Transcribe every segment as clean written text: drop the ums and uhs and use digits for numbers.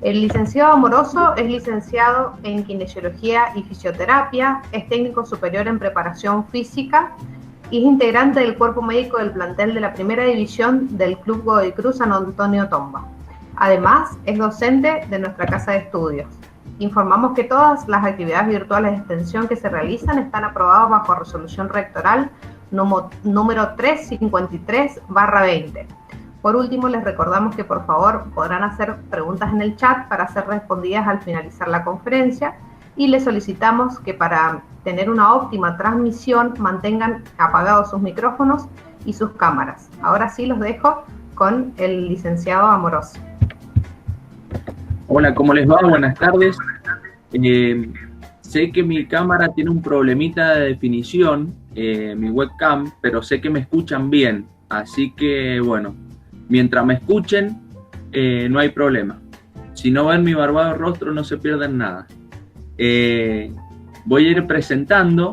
El licenciado Amoroso es licenciado en Kinesiología y Fisioterapia, es técnico superior en preparación física y es integrante del cuerpo médico del plantel de la primera división del Club Godoy Cruz San Antonio Tomba. Además, es docente de nuestra casa de estudios. Informamos que todas las actividades virtuales de extensión que se realizan están aprobadas bajo resolución rectoral número 353/20. Por último, les recordamos que por favor podrán hacer preguntas en el chat para ser respondidas al finalizar la conferencia y les solicitamos que para tener una óptima transmisión mantengan apagados sus micrófonos y sus cámaras. Ahora sí los dejo con el licenciado Amoroso. Hola, ¿cómo les va? Buenas tardes. Sé que mi cámara tiene un problemita de definición, mi webcam, pero sé que me escuchan bien. Así que, bueno, mientras me escuchen, no hay problema. Si no ven mi barbado rostro, no se pierden nada. Voy a ir presentando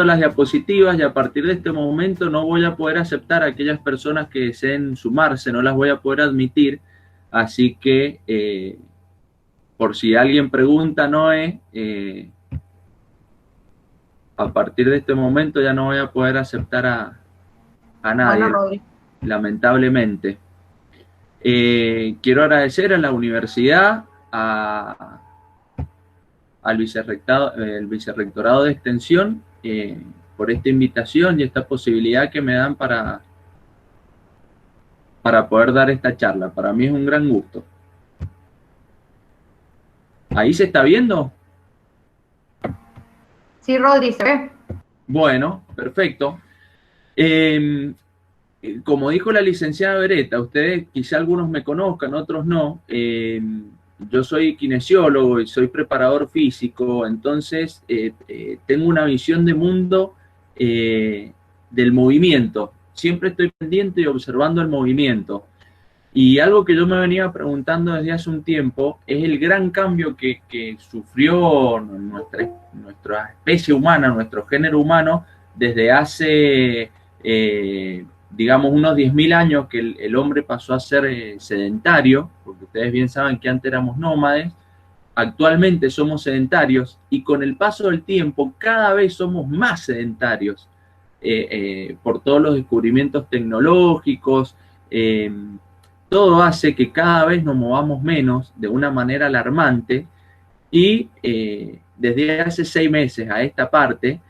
las diapositivas y a partir de este momento no voy a poder aceptar a aquellas personas que deseen sumarse, no las voy a poder admitir, así que por si alguien pregunta, Noé, a partir de este momento ya no voy a poder aceptar a nadie, bueno, lamentablemente. Quiero agradecer a la universidad, al vicerrectorado de extensión por esta invitación y esta posibilidad que me dan para poder dar esta charla. Para mí es un gran gusto. ¿Ahí se está viendo? Sí, Rodri, ¿se ve? Bueno, perfecto. Como dijo la licenciada Beretta, ustedes quizá algunos me conozcan, otros no. Yo soy kinesiólogo y soy preparador físico, entonces tengo una visión de mundo del movimiento. Siempre estoy pendiente y observando el movimiento. Y algo que yo me venía preguntando desde hace un tiempo es el gran cambio que sufrió nuestra especie humana, nuestro género humano, desde hace, digamos, unos 10.000 años que el hombre pasó a ser sedentario, porque ustedes bien saben que antes éramos nómades, actualmente somos sedentarios y con el paso del tiempo cada vez somos más sedentarios por todos los descubrimientos tecnológicos. Todo hace que cada vez nos movamos menos de una manera alarmante y desde hace 6 meses a esta parte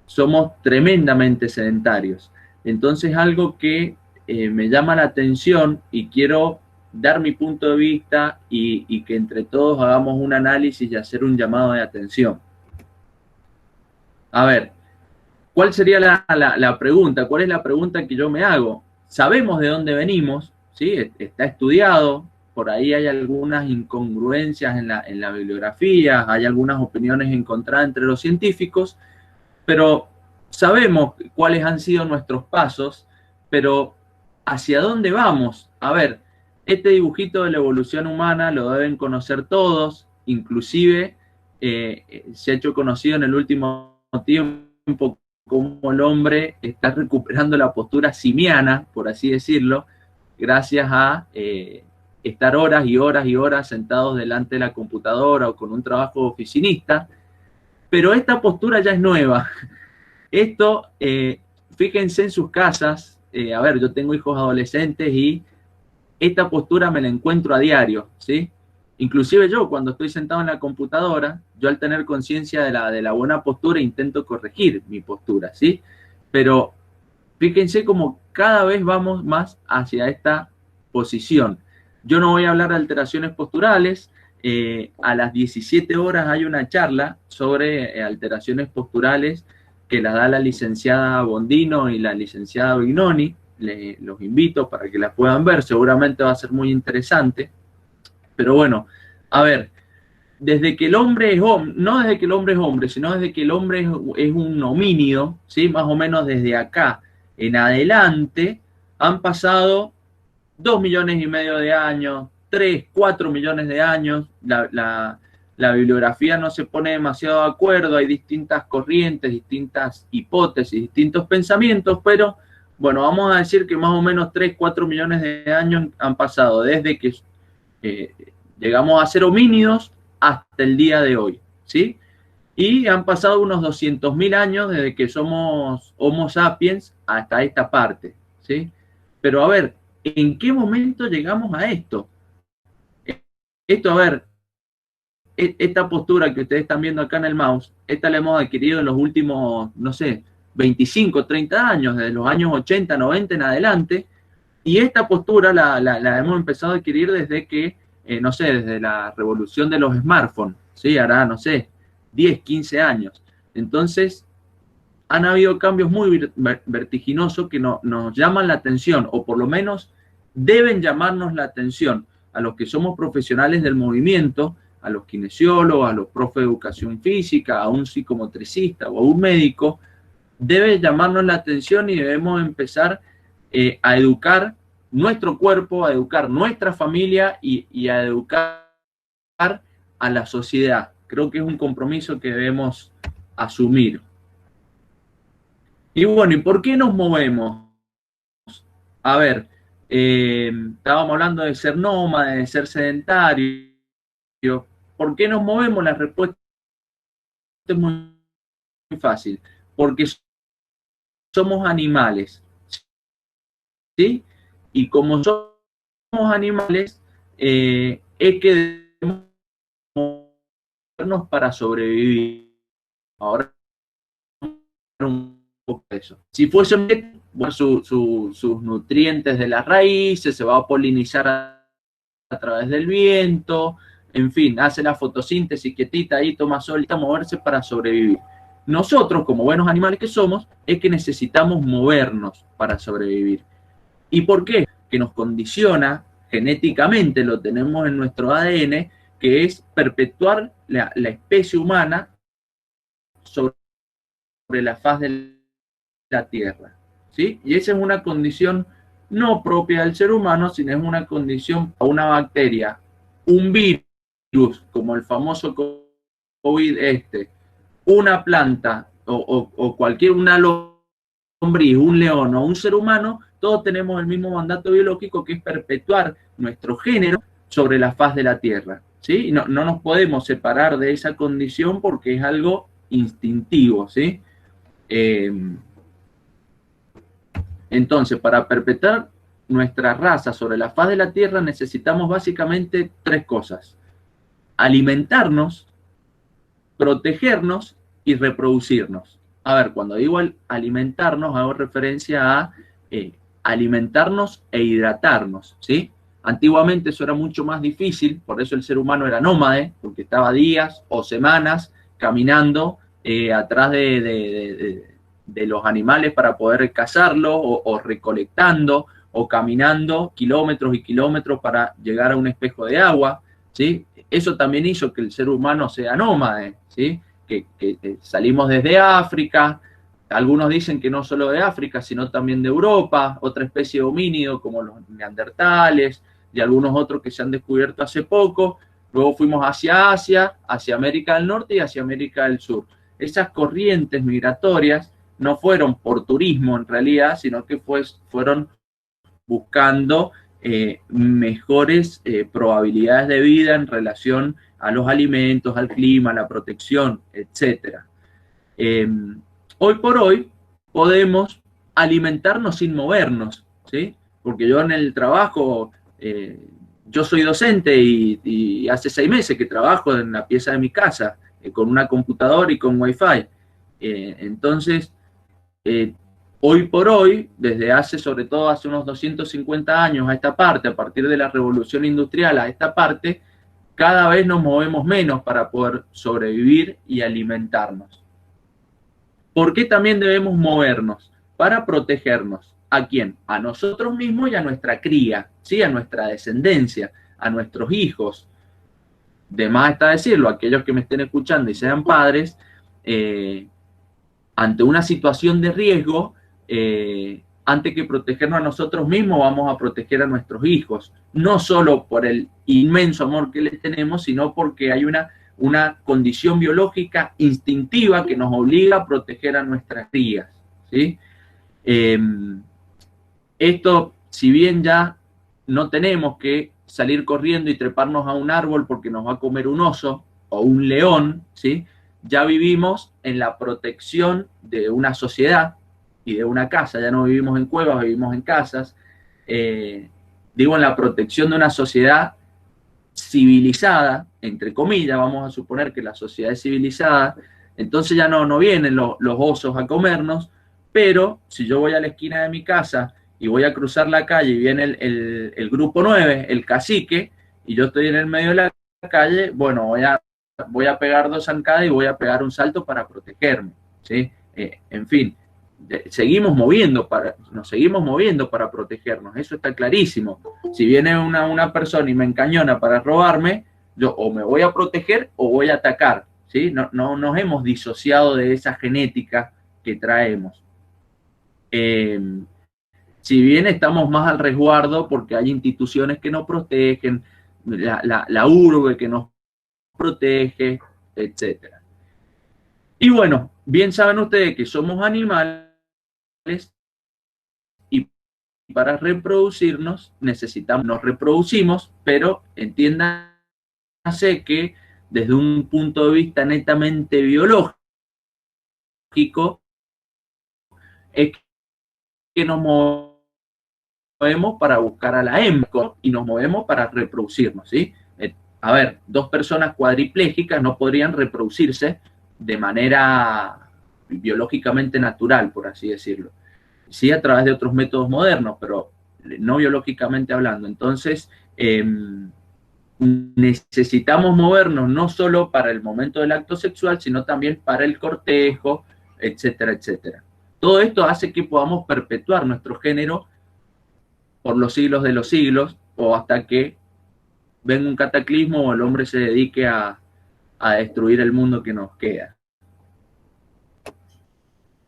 somos tremendamente sedentarios. Entonces algo que me llama la atención y quiero dar mi punto de vista y que entre todos hagamos un análisis y hacer un llamado de atención. A ver, ¿cuál sería la pregunta? ¿Cuál es la pregunta que yo me hago? Sabemos de dónde venimos, ¿sí? Está estudiado, por ahí hay algunas incongruencias en la bibliografía, hay algunas opiniones encontradas entre los científicos, pero sabemos cuáles han sido nuestros pasos, pero ¿hacia dónde vamos? A ver, este dibujito de la evolución humana lo deben conocer todos, inclusive se ha hecho conocido en el último tiempo cómo el hombre está recuperando la postura simiana, por así decirlo, gracias a estar horas y horas y horas sentados delante de la computadora o con un trabajo oficinista, pero esta postura ya es nueva. Esto, fíjense en sus casas, a ver, yo tengo hijos adolescentes y esta postura me la encuentro a diario, ¿sí? Inclusive yo, cuando estoy sentado en la computadora, yo al tener conciencia de la buena postura intento corregir mi postura, ¿sí? Pero fíjense como cada vez vamos más hacia esta posición. Yo no voy a hablar de alteraciones posturales. A las 17 horas hay una charla sobre alteraciones posturales que la da la licenciada Bondino y la licenciada Vignoni. Los invito para que la puedan ver, seguramente va a ser muy interesante. Pero bueno, a ver, desde que el hombre es hombre, no desde que el hombre es hombre, sino desde que el hombre es un homínido, ¿sí? Más o menos desde acá en adelante, han pasado 2,5 millones de años, 3, 4 millones de años, la bibliografía no se pone demasiado de acuerdo, hay distintas corrientes, distintas hipótesis, distintos pensamientos, pero Bueno, vamos a decir que más o menos 3, 4 millones de años han pasado desde que llegamos a ser homínidos hasta el día de hoy, ¿sí? Y han pasado unos 200.000 años desde que somos Homo sapiens hasta esta parte, ¿sí? Pero a ver, ¿en qué momento llegamos a esto? Esto, a ver, esta postura que ustedes están viendo acá en el mouse, esta la hemos adquirido en los últimos, no sé, 25, 30 años, desde los años 80, 90 en adelante, y esta postura la hemos empezado a adquirir desde que, no sé, desde la revolución de los smartphones, ¿sí? Hará, no sé, 10, 15 años. Entonces, han habido cambios muy vertiginosos que nos llaman la atención, o por lo menos deben llamarnos la atención a los que somos profesionales del movimiento, a los kinesiólogos, a los profes de educación física, a un psicomotricista o a un médico, debe llamarnos la atención y debemos empezar a educar nuestro cuerpo, a educar nuestra familia y a educar a la sociedad. Creo que es un compromiso que debemos asumir. Y bueno, ¿y por qué nos movemos? A ver, estábamos hablando de ser nómada, de ser sedentario. ¿Por qué nos movemos? La respuesta es muy fácil. Porque somos animales, ¿sí? Y como somos animales, es que debemos movernos para sobrevivir. Ahora, un poco de eso. Si fuese bueno, sus nutrientes de las raíces, se va a polinizar a través del viento, en fin, hace la fotosíntesis quietita ahí, toma sol, y moverse para sobrevivir. Nosotros, como buenos animales que somos, es que necesitamos movernos para sobrevivir. ¿Y por qué? Que nos condiciona genéticamente, lo tenemos en nuestro ADN, que es perpetuar la especie humana sobre la faz de la Tierra, ¿sí? Y esa es una condición no propia del ser humano, sino es una condición para una bacteria, un virus, como el famoso COVID una planta o cualquier, una lombriz, un león o un ser humano, todos tenemos el mismo mandato biológico, que es perpetuar nuestro género sobre la faz de la Tierra, ¿sí? No nos podemos separar de esa condición porque es algo instintivo, ¿sí? Entonces, para perpetuar nuestra raza sobre la faz de la Tierra necesitamos básicamente 3 cosas: alimentarnos, protegernos y reproducirnos. A ver, cuando digo alimentarnos, hago referencia a alimentarnos e hidratarnos, ¿sí? Antiguamente eso era mucho más difícil, por eso el ser humano era nómade, porque estaba días o semanas caminando atrás de los animales para poder cazarlos, o recolectando, o caminando kilómetros y kilómetros para llegar a un espejo de agua, ¿sí? Eso también hizo que el ser humano sea nómade, ¿sí? Que salimos desde África, algunos dicen que no solo de África, sino también de Europa, otra especie de homínido como los neandertales y algunos otros que se han descubierto hace poco. Luego fuimos hacia Asia, hacia América del Norte y hacia América del Sur. Esas corrientes migratorias no fueron por turismo en realidad, sino que fueron buscando mejores probabilidades de vida en relación a los alimentos, al clima, a la protección, etc. Hoy por hoy podemos alimentarnos sin movernos, ¿sí? Porque yo en el trabajo, yo soy docente y hace 6 meses que trabajo en la pieza de mi casa, con una computadora y con Wi-Fi. Entonces, hoy por hoy, desde sobre todo hace unos 250 años a esta parte, a partir de la revolución industrial a esta parte, cada vez nos movemos menos para poder sobrevivir y alimentarnos. ¿Por qué también debemos movernos? Para protegernos. ¿A quién? A nosotros mismos y a nuestra cría, ¿sí? A nuestra descendencia, a nuestros hijos. De más está decirlo, aquellos que me estén escuchando y sean padres, ante una situación de riesgo, antes que protegernos a nosotros mismos, vamos a proteger a nuestros hijos. No solo por el inmenso amor que les tenemos, sino porque hay una condición biológica instintiva que nos obliga a proteger a nuestras crías, ¿sí? Esto, si bien ya no tenemos que salir corriendo y treparnos a un árbol porque nos va a comer un oso o un león, ¿sí? Ya vivimos en la protección de una sociedad y de una casa, ya no vivimos en cuevas, vivimos en casas. Digo, en la protección de una sociedad civilizada, entre comillas, vamos a suponer que la sociedad es civilizada, entonces ya no vienen los osos a comernos, pero si yo voy a la esquina de mi casa y voy a cruzar la calle y viene el grupo 9, el cacique, y yo estoy en el medio de la calle, bueno, voy a pegar 2 zancadas y voy a pegar un salto para protegerme, ¿sí? En fin, nos seguimos moviendo para protegernos, eso está clarísimo. Si viene una persona y me encañona para robarme, yo o me voy a proteger o voy a atacar, ¿sí? No nos hemos disociado de esa genética que traemos. Si bien estamos más al resguardo porque hay instituciones que nos protegen, la urbe que nos protege, etc. Y bueno, bien saben ustedes que somos animales y para reproducirnos nos reproducimos, pero entiéndanse que desde un punto de vista netamente biológico es que nos movemos para buscar a la hembra y nos movemos para reproducirnos, ¿sí? A ver, 2 personas cuadriplégicas no podrían reproducirse de manera biológicamente natural, por así decirlo. Sí, a través de otros métodos modernos, pero no biológicamente hablando. Entonces, necesitamos movernos no solo para el momento del acto sexual, sino también para el cortejo, etcétera, etcétera. Todo esto hace que podamos perpetuar nuestro género por los siglos de los siglos o hasta que venga un cataclismo o el hombre se dedique a destruir el mundo que nos queda.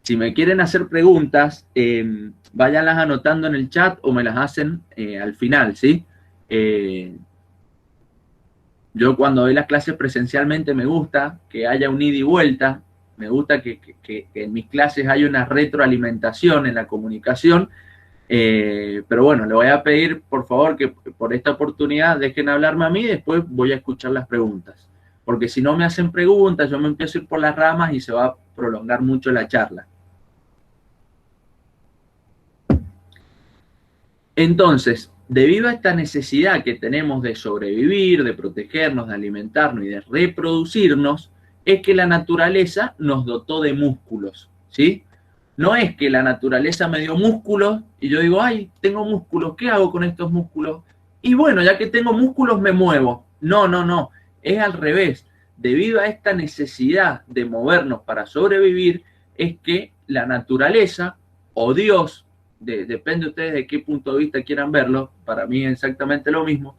Si me quieren hacer preguntas, váyanlas anotando en el chat o me las hacen al final, ¿sí? Yo cuando doy las clases presencialmente me gusta que haya un ida y vuelta, me gusta que en mis clases haya una retroalimentación en la comunicación, pero bueno, le voy a pedir por favor que por esta oportunidad dejen hablarme a mí y después voy a escuchar las preguntas, porque si no me hacen preguntas yo me empiezo a ir por las ramas y se va a prolongar mucho la charla. Entonces, debido a esta necesidad que tenemos de sobrevivir, de protegernos, de alimentarnos y de reproducirnos, es que la naturaleza nos dotó de músculos, ¿sí? No es que la naturaleza me dio músculos y yo digo, ay, tengo músculos, ¿qué hago con estos músculos? Y bueno, ya que tengo músculos me muevo. No, es al revés. Debido a esta necesidad de movernos para sobrevivir, es que la naturaleza o Dios, depende de ustedes de qué punto de vista quieran verlo, para mí es exactamente lo mismo,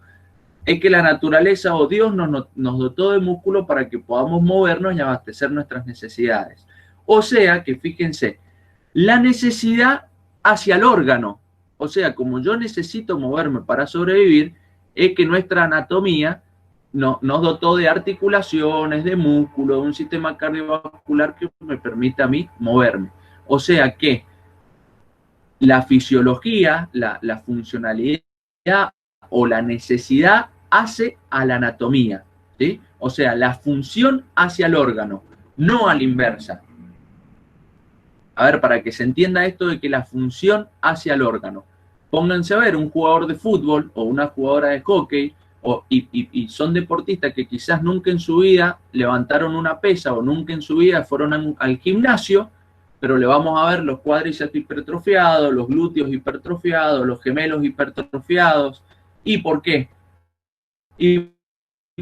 es que la naturaleza o Dios nos dotó de músculo para que podamos movernos y abastecer nuestras necesidades. O sea que fíjense, la necesidad hacia el órgano, o sea, como yo necesito moverme para sobrevivir, es que nuestra anatomía nos dotó de articulaciones, de músculo, de un sistema cardiovascular que me permite a mí moverme. O sea que la fisiología, la funcionalidad o la necesidad hace a la anatomía, ¿sí? O sea, la función hacia el órgano, no a la inversa. A ver, para que se entienda esto de que la función hacia el órgano. Pónganse a ver un jugador de fútbol o una jugadora de hockey y son deportistas que quizás nunca en su vida levantaron una pesa o nunca en su vida fueron al gimnasio, pero le vamos a ver los cuádriceps hipertrofiados, los glúteos hipertrofiados, los gemelos hipertrofiados. ¿Y por qué? Y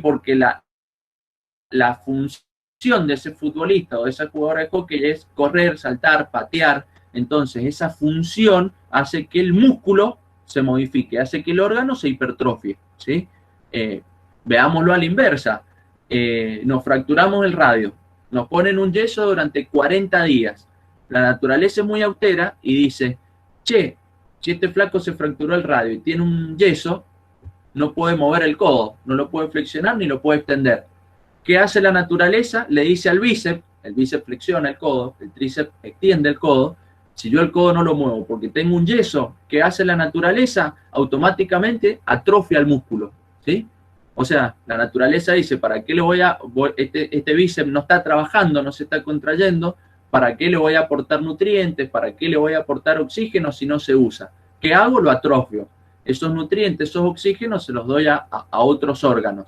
porque la función de ese futbolista o de esa jugadora de hockey es correr, saltar, patear. Entonces esa función hace que el músculo se modifique, hace que el órgano se hipertrofie, ¿sí? Veámoslo a la inversa. Nos fracturamos el radio, nos ponen un yeso durante 40 días. La naturaleza es muy austera y dice, che, si este flaco se fracturó el radio y tiene un yeso, no puede mover el codo, no lo puede flexionar ni lo puede extender. ¿Qué hace la naturaleza? Le dice al bíceps, el bíceps flexiona el codo, el tríceps extiende el codo, Si yo el codo no lo muevo porque tengo un yeso, ¿qué hace la naturaleza? Automáticamente atrofia el músculo, ¿sí? O sea, la naturaleza dice, ¿para qué le este bíceps no está trabajando, no se está contrayendo? ¿Para qué le voy a aportar nutrientes? ¿Para qué le voy a aportar oxígeno si no se usa? ¿Qué hago? Lo atrofio. Esos nutrientes, esos oxígenos se los doy a otros órganos.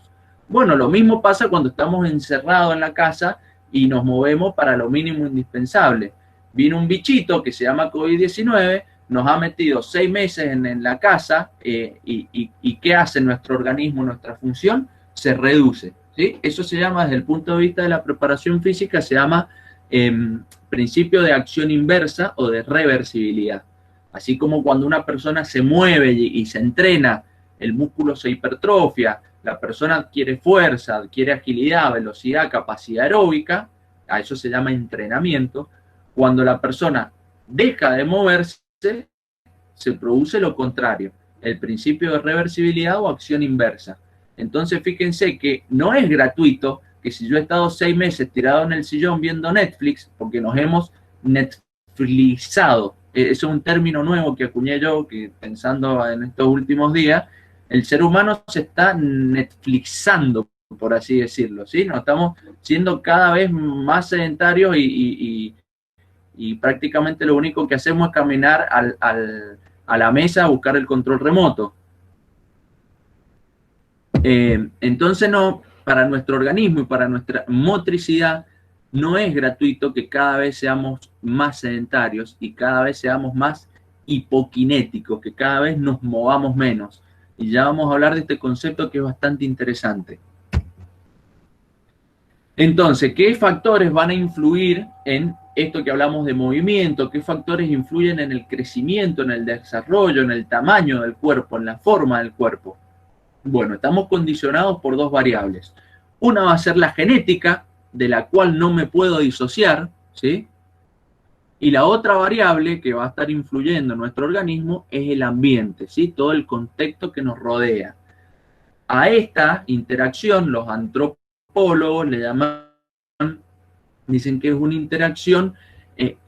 Bueno, lo mismo pasa cuando estamos encerrados en la casa y nos movemos para lo mínimo indispensable. Vino un bichito que se llama COVID-19, nos ha metido 6 meses en la casa y ¿qué hace nuestro organismo, nuestra función? Se reduce, ¿sí? Eso se llama, desde el punto de vista de la preparación física, se llama principio de acción inversa o de reversibilidad. Así como cuando una persona se mueve y se entrena, el músculo se hipertrofia, la persona adquiere fuerza, adquiere agilidad, velocidad, capacidad aeróbica, a eso se llama entrenamiento. Cuando la persona deja de moverse, se produce lo contrario, el principio de reversibilidad o acción inversa. Entonces, fíjense que no es gratuito que si yo he estado 6 meses tirado en el sillón viendo Netflix, porque nos hemos Netflixado, eso es un término nuevo que acuñé yo, que pensando en estos últimos días, el ser humano se está Netflixando, por así decirlo, ¿sí? Nos estamos siendo cada vez más sedentarios y prácticamente lo único que hacemos es caminar a la mesa a buscar el control remoto. Entonces, no, para nuestro organismo y para nuestra motricidad, no es gratuito que cada vez seamos más sedentarios y cada vez seamos más hipokinéticos, que cada vez nos movamos menos. Y ya vamos a hablar de este concepto que es bastante interesante. Entonces, ¿qué factores van a influir en esto que hablamos de movimiento? ¿Qué factores influyen en el crecimiento, en el desarrollo, en el tamaño del cuerpo, en la forma del cuerpo? Bueno, estamos condicionados por 2 variables. Una va a ser la genética, de la cual no me puedo disociar, ¿sí? Y la otra variable que va a estar influyendo en nuestro organismo es el ambiente, ¿sí? Todo el contexto que nos rodea. A esta interacción los antropólogos le llaman, dicen que es una interacción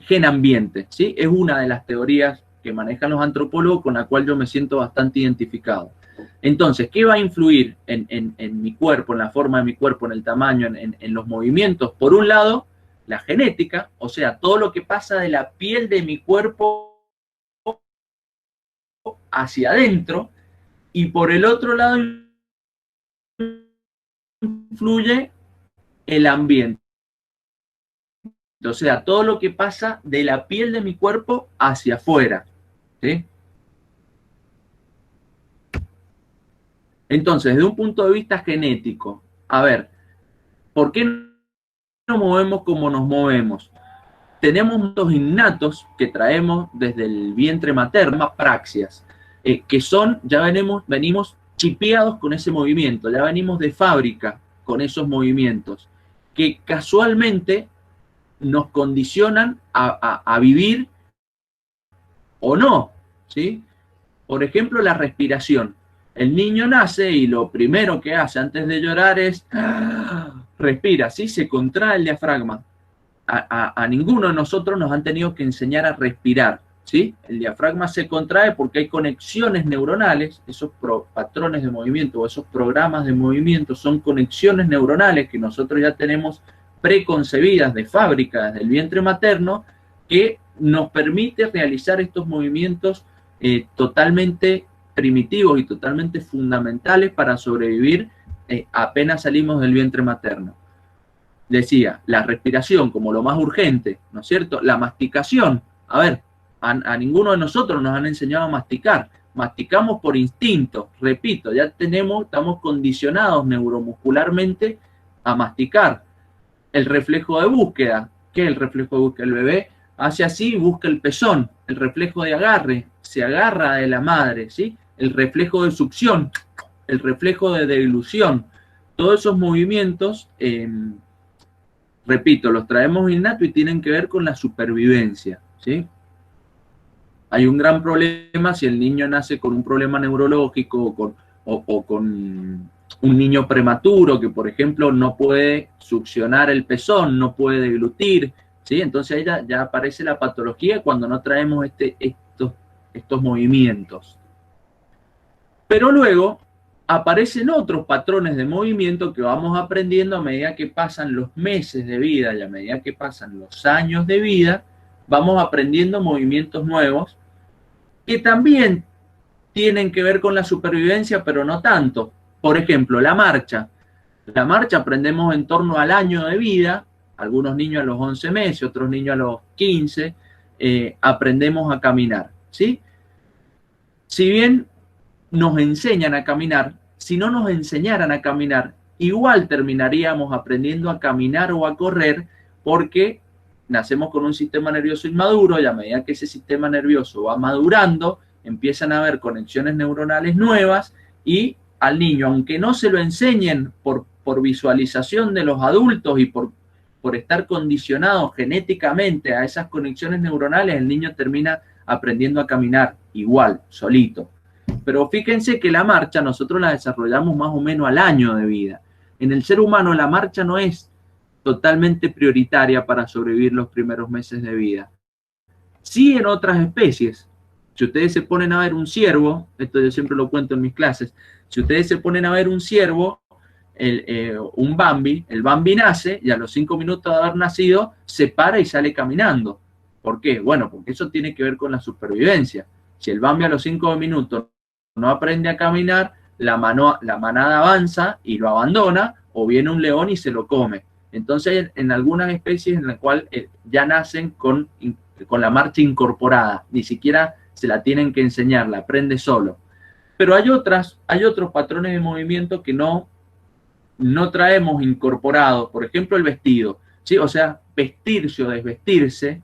gen-ambiente, ¿sí? Es una de las teorías que manejan los antropólogos con la cual yo me siento bastante identificado. Entonces, ¿qué va a influir en mi cuerpo, en la forma de mi cuerpo, en el tamaño, en los movimientos? Por un lado, la genética, o sea, todo lo que pasa de la piel de mi cuerpo hacia adentro, y por el otro lado influye el ambiente. O sea, todo lo que pasa de la piel de mi cuerpo hacia afuera, ¿sí? Entonces, desde un punto de vista genético, a ver, ¿por qué nos movemos como nos movemos? Tenemos muchos innatos que traemos desde el vientre materno, praxias, que son, ya venimos chipeados con ese movimiento, ya venimos de fábrica con esos movimientos, que casualmente nos condicionan a vivir o no, ¿sí? Por ejemplo, la respiración. El niño nace y lo primero que hace antes de llorar es respira, ¿sí? Se contrae el diafragma. A ninguno de nosotros nos han tenido que enseñar a respirar, ¿sí? El diafragma se contrae porque hay conexiones neuronales, esos patrones de movimiento o esos programas de movimiento son conexiones neuronales que nosotros ya tenemos preconcebidas de fábrica desde el vientre materno, que nos permite realizar estos movimientos totalmente primitivos y totalmente fundamentales para sobrevivir apenas salimos del vientre materno. Decía, la respiración como lo más urgente, ¿no es cierto? La masticación, a ver, a ninguno de nosotros nos han enseñado a masticar, masticamos por instinto, repito, ya estamos condicionados neuromuscularmente a masticar. El reflejo de búsqueda, ¿qué es el reflejo de búsqueda? El bebé hace así y busca el pezón, el reflejo de agarre, se agarra de la madre, ¿sí? El reflejo de succión, el reflejo de deglución, todos esos movimientos, repito, los traemos innato y tienen que ver con la supervivencia, ¿sí? Hay un gran problema si el niño nace con un problema neurológico o con un niño prematuro que, por ejemplo, no puede succionar el pezón, no puede deglutir, ¿sí? Entonces ahí ya aparece la patología cuando no traemos estos movimientos. Pero luego aparecen otros patrones de movimiento que vamos aprendiendo a medida que pasan los meses de vida y a medida que pasan los años de vida, vamos aprendiendo movimientos nuevos que también tienen que ver con la supervivencia, pero no tanto. Por ejemplo, la marcha. La marcha aprendemos en torno al año de vida, algunos niños a los 11 meses, otros niños a los 15, aprendemos a caminar, ¿sí? Si bien nos enseñan a caminar, si no nos enseñaran a caminar, igual terminaríamos aprendiendo a caminar o a correr, porque nacemos con un sistema nervioso inmaduro y a medida que ese sistema nervioso va madurando, empiezan a haber conexiones neuronales nuevas y al niño, aunque no se lo enseñen por visualización de los adultos y por estar condicionado genéticamente a esas conexiones neuronales, el niño termina aprendiendo a caminar igual, solito. Pero fíjense que la marcha nosotros la desarrollamos más o menos al año de vida. En el ser humano la marcha no es totalmente prioritaria para sobrevivir los primeros meses de vida. Sí en otras especies. Si ustedes se ponen a ver un ciervo, esto yo siempre lo cuento en mis clases, si ustedes se ponen a ver un ciervo, un Bambi, el Bambi nace y a los 5 minutos de haber nacido se para y sale caminando. ¿Por qué? Bueno, porque eso tiene que ver con la supervivencia. Si el Bambi a los 5 minutos no aprende a caminar, la manada avanza y lo abandona, o viene un león y se lo come. Entonces, en algunas especies en las cuales ya nacen con la marcha incorporada, ni siquiera se la tienen que enseñar, la aprende solo. Pero hay otros patrones de movimiento que no traemos incorporados, por ejemplo el vestido, ¿sí? O sea, vestirse o desvestirse,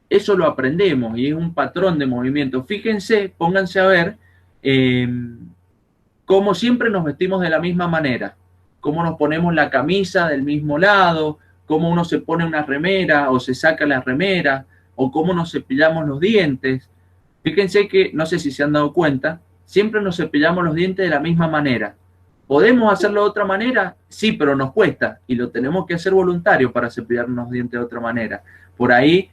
eso lo aprendemos y es un patrón de movimiento. Fíjense, pónganse a ver cómo siempre nos vestimos de la misma manera, cómo nos ponemos la camisa del mismo lado, cómo uno se pone una remera o se saca la remera, o cómo nos cepillamos los dientes. Fíjense que, no sé si se han dado cuenta, siempre nos cepillamos los dientes de la misma manera. ¿Podemos hacerlo de otra manera? Sí, pero nos cuesta y lo tenemos que hacer voluntario para cepillarnos los dientes de otra manera. Por ahí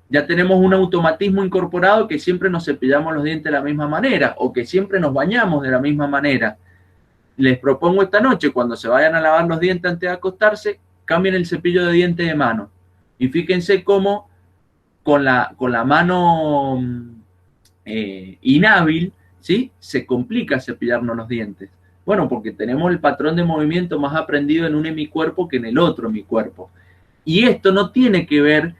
ya tenemos un automatismo incorporado que siempre nos cepillamos los dientes de la misma manera o que siempre nos bañamos de la misma manera. Les propongo esta noche, cuando se vayan a lavar los dientes antes de acostarse, cambien el cepillo de dientes de mano. Y fíjense cómo con la mano inhábil, ¿sí? Se complica cepillarnos los dientes. Bueno, porque tenemos el patrón de movimiento más aprendido en un hemicuerpo que en el otro hemicuerpo. Y esto no tiene que ver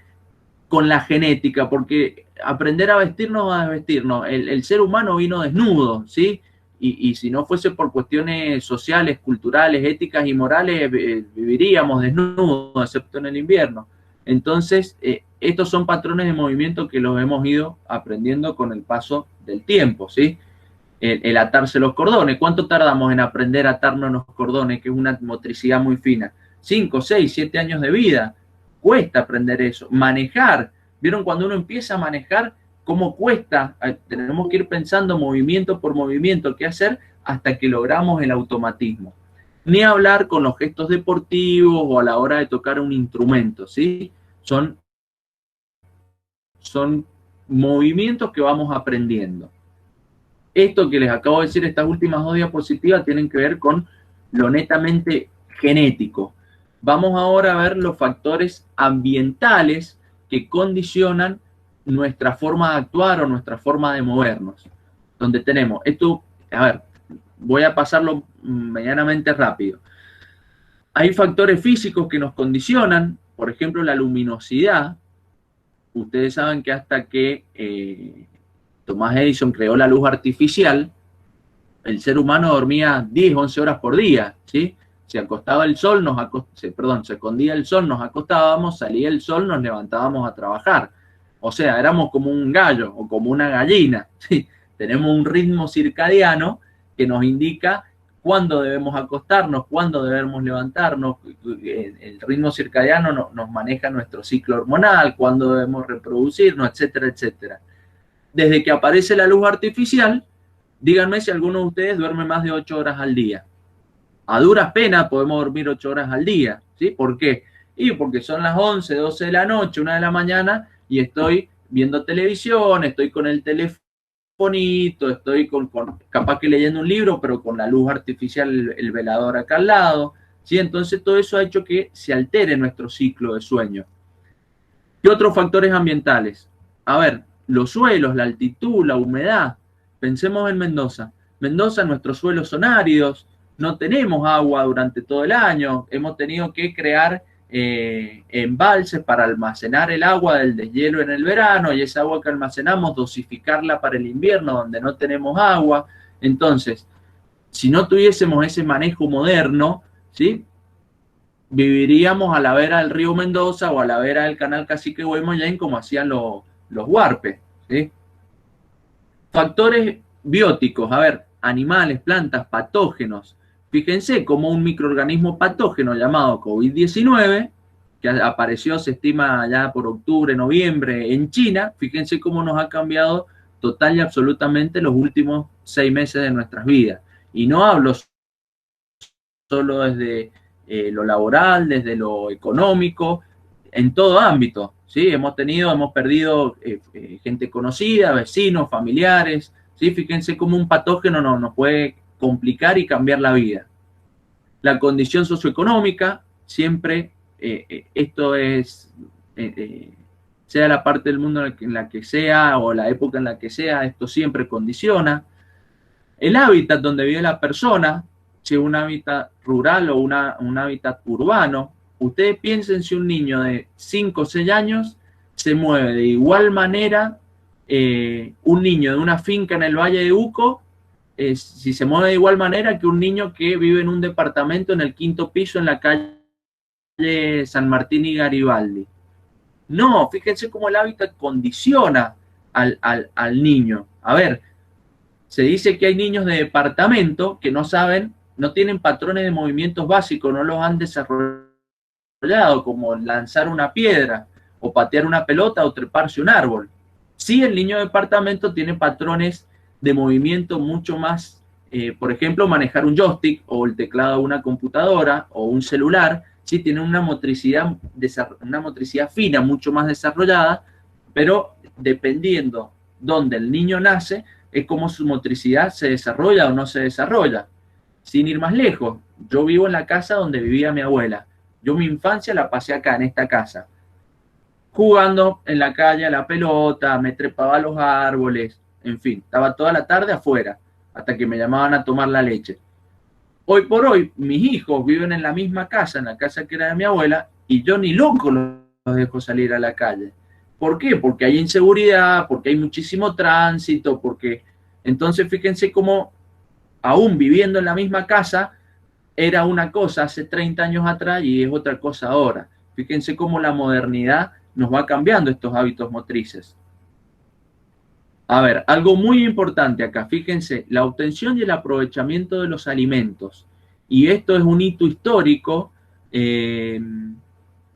con la genética, porque aprender a vestirnos a desvestirnos. El ser humano vino desnudo, ¿sí? Y si no fuese por cuestiones sociales, culturales, éticas y morales, viviríamos desnudos, excepto en el invierno. Entonces, estos son patrones de movimiento que los hemos ido aprendiendo con el paso del tiempo, ¿sí? El atarse los cordones. ¿Cuánto tardamos en aprender a atarnos los cordones, que es una motricidad muy fina? 5, 6, 7 años de vida. Cuesta aprender eso. Manejar. ¿Vieron cuando uno empieza a manejar cómo cuesta? Tenemos que ir pensando movimiento por movimiento qué hacer hasta que logramos el automatismo. Ni hablar con los gestos deportivos o a la hora de tocar un instrumento, ¿sí? Son movimientos que vamos aprendiendo. Esto que les acabo de decir, estas últimas 2 diapositivas, tienen que ver con lo netamente genético. Vamos ahora a ver los factores ambientales que condicionan nuestra forma de actuar o nuestra forma de movernos. Donde tenemos esto, a ver, voy a pasarlo medianamente rápido. Hay factores físicos que nos condicionan, por ejemplo, la luminosidad. Ustedes saben que hasta que Thomas Edison creó la luz artificial, el ser humano dormía 10, 11 horas por día, ¿sí? Se acostaba el sol, se escondía el sol, nos acostábamos, salía el sol, nos levantábamos a trabajar. O sea, éramos como un gallo o como una gallina, ¿sí? Tenemos un ritmo circadiano que nos indica cuándo debemos acostarnos, cuándo debemos levantarnos. El ritmo circadiano nos maneja nuestro ciclo hormonal, cuándo debemos reproducirnos, etcétera, etcétera. Desde que aparece la luz artificial, díganme si alguno de ustedes duerme más de 8 horas al día. A duras penas podemos dormir 8 horas al día, ¿sí? ¿Por qué? Y porque son las 11, 12 de la noche, 1 de la mañana, y estoy viendo televisión, estoy con el telefonito, estoy capaz que leyendo un libro, pero con la luz artificial, el velador acá al lado, ¿sí? Entonces todo eso ha hecho que se altere nuestro ciclo de sueño. ¿Qué otros factores ambientales? A ver, los suelos, la altitud, la humedad. Pensemos en Mendoza. Mendoza, nuestros suelos son áridos, no tenemos agua durante todo el año, hemos tenido que crear embalses para almacenar el agua del deshielo en el verano, y esa agua que almacenamos dosificarla para el invierno donde no tenemos agua. Entonces, si no tuviésemos ese manejo moderno, ¿sí?, viviríamos a la vera del río Mendoza o a la vera del canal Cacique Guaymallén como hacían los huarpes, ¿sí? Factores bióticos, a ver, animales, plantas, patógenos. Fíjense cómo un microorganismo patógeno llamado COVID-19, que apareció, se estima ya por octubre, noviembre en China, fíjense cómo nos ha cambiado total y absolutamente los últimos 6 meses de nuestras vidas. Y no hablo solo desde lo laboral, desde lo económico, en todo ámbito, ¿sí? Hemos perdido gente conocida, vecinos, familiares, ¿sí? Fíjense cómo un patógeno nos puede complicar y cambiar la vida. La condición socioeconómica, siempre esto es, sea la parte del mundo en la que sea o la época en la que sea, esto siempre condiciona. El hábitat donde vive la persona, si un hábitat rural o un hábitat urbano. Ustedes piensen si un niño de 5 o 6 años se mueve de igual manera, un niño de una finca en el Valle de Uco, si se mueve de igual manera que un niño que vive en un departamento en el 5º piso en la calle San Martín y Garibaldi. No, fíjense cómo el hábitat condiciona al niño. A ver, se dice que hay niños de departamento que no tienen patrones de movimientos básicos, no los han desarrollado, como lanzar una piedra, o patear una pelota, o treparse un árbol. Sí, el niño de departamento tiene patrones de movimiento mucho más, por ejemplo, manejar un joystick, o el teclado de una computadora, o un celular. Sí, tiene una motricidad fina, mucho más desarrollada, pero dependiendo dónde el niño nace, es como su motricidad se desarrolla o no se desarrolla. Sin ir más lejos, yo vivo en la casa donde vivía mi abuela. Yo mi infancia la pasé acá, en esta casa, jugando en la calle a la pelota, me trepaba a los árboles, en fin, estaba toda la tarde afuera, hasta que me llamaban a tomar la leche. Hoy por hoy, mis hijos viven en la misma casa, en la casa que era de mi abuela, y yo ni loco los dejo salir a la calle. ¿Por qué? Porque hay inseguridad, porque hay muchísimo tránsito, porque... Entonces, fíjense cómo, aún viviendo en la misma casa, era una cosa hace 30 años atrás y es otra cosa ahora. Fíjense cómo la modernidad nos va cambiando estos hábitos motrices. A ver, algo muy importante acá, fíjense, la obtención y el aprovechamiento de los alimentos. Y esto es un hito histórico,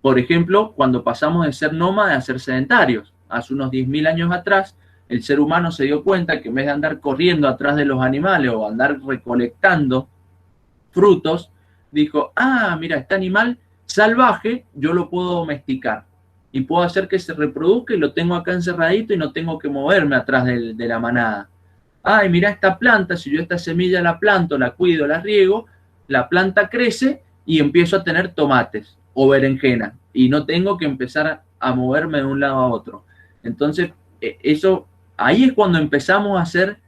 por ejemplo, cuando pasamos de ser nómadas a ser sedentarios. Hace unos 10.000 años atrás, el ser humano se dio cuenta que en vez de andar corriendo atrás de los animales o andar recolectando frutos, dijo, mira, este animal salvaje yo lo puedo domesticar y puedo hacer que se reproduzca y lo tengo acá encerradito y no tengo que moverme atrás de la manada. Mira esta planta, si yo esta semilla la planto, la cuido, la riego, la planta crece y empiezo a tener tomates o berenjena y no tengo que empezar a moverme de un lado a otro. Entonces, ahí es cuando empezamos a ser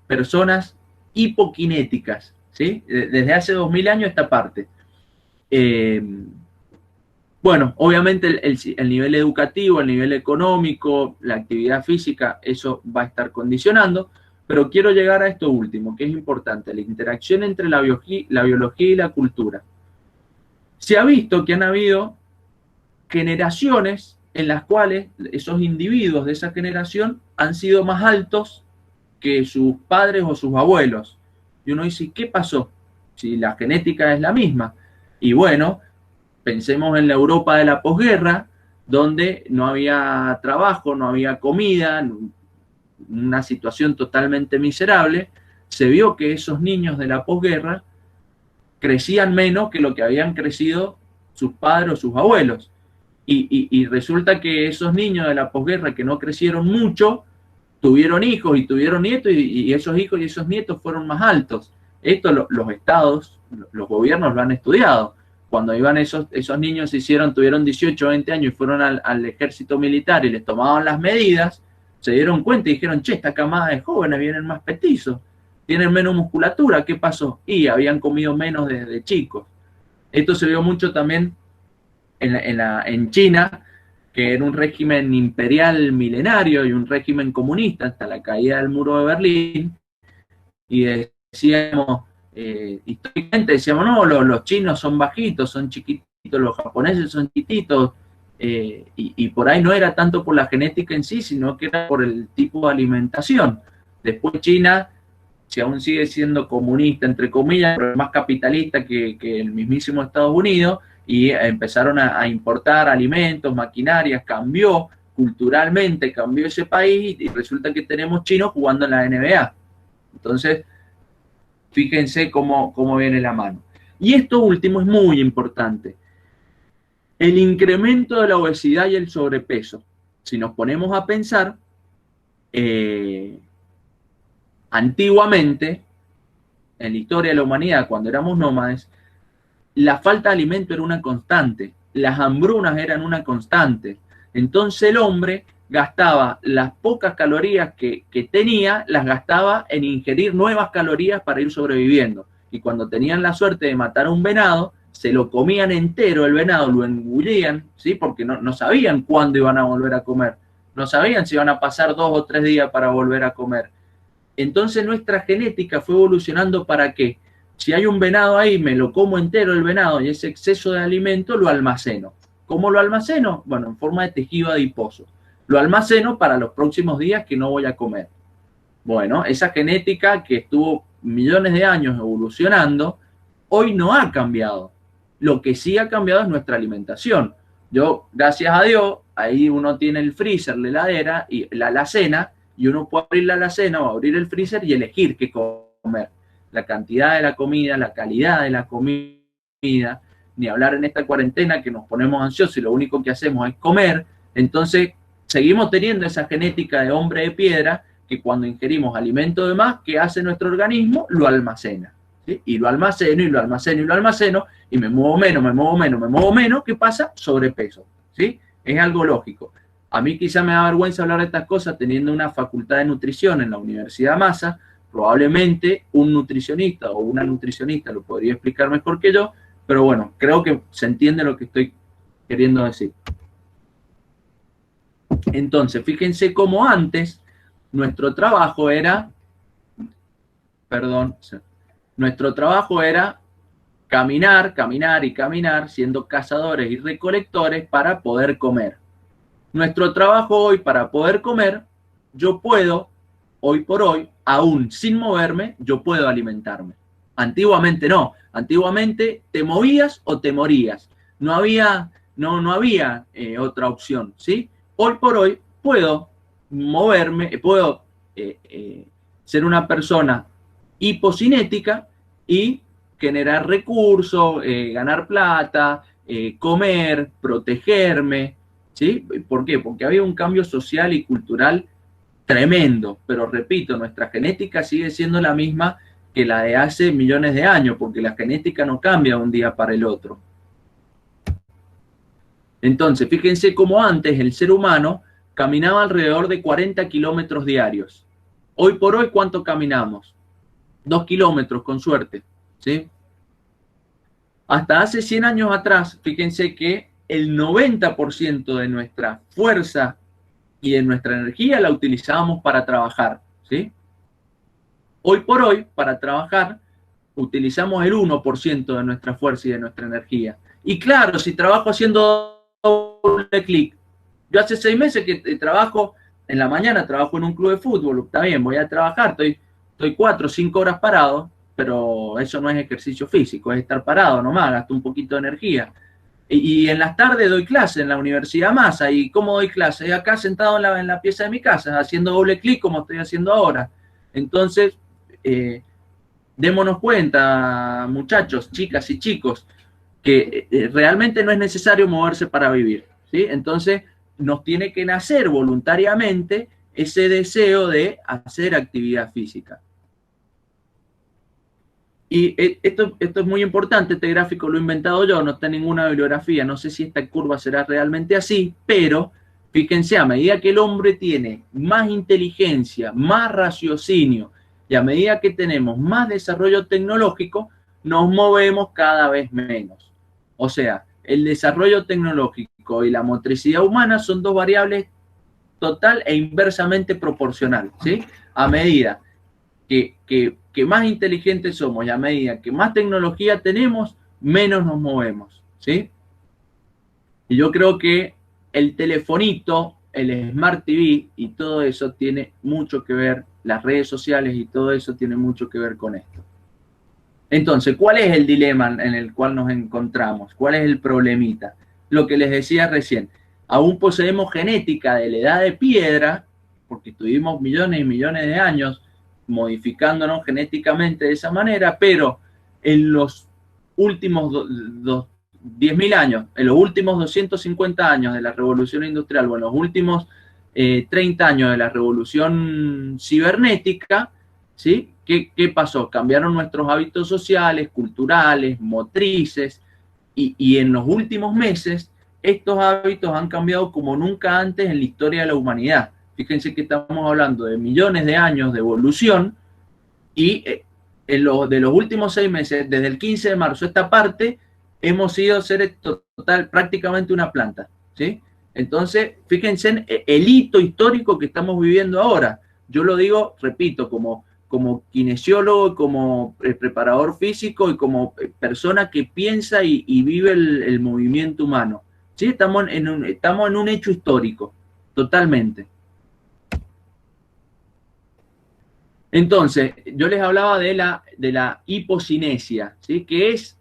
personas hipokinéticas, ¿sí? Desde hace 2000 años esta parte. Bueno, obviamente el nivel educativo, el nivel económico, la actividad física, eso va a estar condicionando, pero quiero llegar a esto último, que es importante, la interacción entre la biología y la cultura. Se ha visto que han habido generaciones en las cuales esos individuos de esa generación han sido más altos que sus padres o sus abuelos. Y uno dice, ¿qué pasó? Si la genética es la misma. Y bueno, pensemos en la Europa de la posguerra, donde no había trabajo, no había comida, una situación totalmente miserable. Se vio que esos niños de la posguerra crecían menos que lo que habían crecido sus padres o sus abuelos. Y resulta que esos niños de la posguerra que no crecieron mucho, tuvieron hijos y tuvieron nietos, y esos hijos y esos nietos fueron más altos. Esto los estados, los gobiernos lo han estudiado. Cuando iban esos niños tuvieron 18, 20 años y fueron al ejército militar y les tomaban las medidas, se dieron cuenta y dijeron, che, esta camada de jóvenes vienen más petizos, tienen menos musculatura, ¿qué pasó? Y habían comido menos de chicos. Esto se vio mucho también en China, que era un régimen imperial milenario y un régimen comunista hasta la caída del muro de Berlín, y decíamos, históricamente decíamos, no, los chinos son bajitos, son chiquititos, los japoneses son chiquititos, y por ahí no era tanto por la genética en sí, sino que era por el tipo de alimentación. Después China, si aún sigue siendo comunista, entre comillas, pero más capitalista que el mismísimo Estados Unidos, y empezaron a importar alimentos, maquinarias, cambió culturalmente, cambió ese país, y resulta que tenemos chinos jugando en la NBA. Entonces, fíjense cómo viene la mano. Y esto último es muy importante. El incremento de la obesidad y el sobrepeso. Si nos ponemos a pensar, antiguamente, en la historia de la humanidad, cuando éramos nómades, la falta de alimento era una constante, las hambrunas eran una constante. Entonces el hombre gastaba las pocas calorías que tenía, las gastaba en ingerir nuevas calorías para ir sobreviviendo. Y cuando tenían la suerte de matar a un venado, se lo comían entero el venado, lo engullían, ¿sí? Porque no sabían cuándo iban a volver a comer, no sabían si iban a pasar 2 o 3 días para volver a comer. Entonces nuestra genética fue evolucionando para que, si hay un venado ahí, me lo como entero el venado y ese exceso de alimento lo almaceno. ¿Cómo lo almaceno? Bueno, en forma de tejido adiposo. Lo almaceno para los próximos días que no voy a comer. Bueno, esa genética que estuvo millones de años evolucionando, hoy no ha cambiado. Lo que sí ha cambiado es nuestra alimentación. Yo, gracias a Dios, ahí uno tiene el freezer, la heladera y la alacena, y uno puede abrir la alacena o abrir el freezer y elegir qué comer. La cantidad de la comida, la calidad de la comida, ni hablar en esta cuarentena que nos ponemos ansiosos y lo único que hacemos es comer. Entonces seguimos teniendo esa genética de hombre de piedra que cuando ingerimos alimento de más, ¿qué hace nuestro organismo? Lo almacena, ¿sí? Y lo almaceno, y lo almaceno, y lo almaceno, y me muevo menos, ¿qué pasa? Sobrepeso, ¿sí? Es algo lógico. A mí quizá me da vergüenza hablar de estas cosas teniendo una facultad de nutrición en la Universidad Massa. Probablemente un nutricionista o una nutricionista lo podría explicar mejor que yo, pero bueno, creo que se entiende lo que estoy queriendo decir. Entonces, fíjense cómo antes nuestro trabajo era caminar, siendo cazadores y recolectores para poder comer. Nuestro trabajo hoy para poder comer, yo puedo, hoy por hoy, aún sin moverme, yo puedo alimentarme. Antiguamente no. Antiguamente te movías o te morías. No había otra opción, ¿sí? Hoy por hoy puedo moverme, puedo ser una persona hipocinética y generar recursos, ganar plata, comer, protegerme, ¿sí? ¿Por qué? Porque había un cambio social y cultural tremendo, pero repito, nuestra genética sigue siendo la misma que la de hace millones de años, porque la genética no cambia de un día para el otro. Entonces, fíjense cómo antes el ser humano caminaba alrededor de 40 kilómetros diarios. Hoy por hoy, ¿cuánto caminamos? 2 kilómetros, con suerte, ¿sí? Hasta hace 100 años atrás, fíjense que el 90% de nuestra fuerza y de nuestra energía la utilizábamos para trabajar, ¿sí? Hoy por hoy, para trabajar, utilizamos el 1% de nuestra fuerza y de nuestra energía. Y claro, si trabajo haciendo doble clic, yo hace 6 meses que trabajo, en la mañana trabajo en un club de fútbol, está bien, voy a trabajar, estoy 4 o 5 horas parado, pero eso no es ejercicio físico, es estar parado nomás, gasto un poquito de energía. Y en las tardes doy clase en la Universidad Massa. ¿Y cómo doy clase? Acá sentado en la pieza de mi casa, haciendo doble clic como estoy haciendo ahora. Entonces, démonos cuenta, muchachos, chicas y chicos, que realmente no es necesario moverse para vivir, ¿sí? Entonces nos tiene que nacer voluntariamente ese deseo de hacer actividad física. Y esto es muy importante, este gráfico lo he inventado yo, no está en ninguna bibliografía, no sé si esta curva será realmente así, pero fíjense, a medida que el hombre tiene más inteligencia, más raciocinio, y a medida que tenemos más desarrollo tecnológico, nos movemos cada vez menos. O sea, el desarrollo tecnológico y la motricidad humana son dos variables total e inversamente proporcional, ¿sí? A medida que más inteligentes somos y a medida que más tecnología tenemos, menos nos movemos, ¿sí? Y yo creo que el telefonito, el Smart TV y todo eso tiene mucho que ver, las redes sociales y todo eso tiene mucho que ver con esto. Entonces, ¿cuál es el dilema en el cual nos encontramos? ¿Cuál es el problemita? Lo que les decía recién, aún poseemos genética de la edad de piedra, porque estuvimos millones y millones de años modificándonos genéticamente de esa manera, pero en los últimos 10.000 años, en los últimos 250 años de la revolución industrial o en los últimos 30 años de la revolución cibernética, ¿sí? ¿Qué pasó? Cambiaron nuestros hábitos sociales, culturales, motrices, y en los últimos meses estos hábitos han cambiado como nunca antes en la historia de la humanidad. Fíjense que estamos hablando de millones de años de evolución y de los últimos 6 meses, desde el 15 de marzo a esta parte, hemos sido seres prácticamente una planta, ¿sí? Entonces, fíjense en el hito histórico que estamos viviendo ahora. Yo lo digo, repito, como kinesiólogo, como preparador físico y como persona que piensa y vive el movimiento humano. ¿Sí? Estamos en un hecho histórico, totalmente. Entonces, yo les hablaba de la hipocinesia, ¿sí? Que es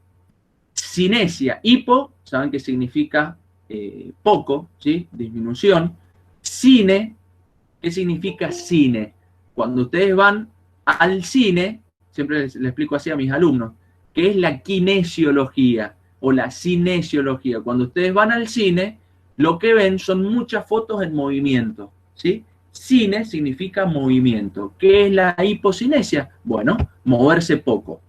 cinesia. Hipo, saben que significa poco, ¿sí? Disminución. Cine, ¿qué significa cine? Cuando ustedes van al cine, siempre les explico así a mis alumnos, que es la kinesiología o la cinesiología. Cuando ustedes van al cine, lo que ven son muchas fotos en movimiento, ¿sí? Cine significa movimiento. ¿Qué es la hipocinesia? Bueno, moverse poco.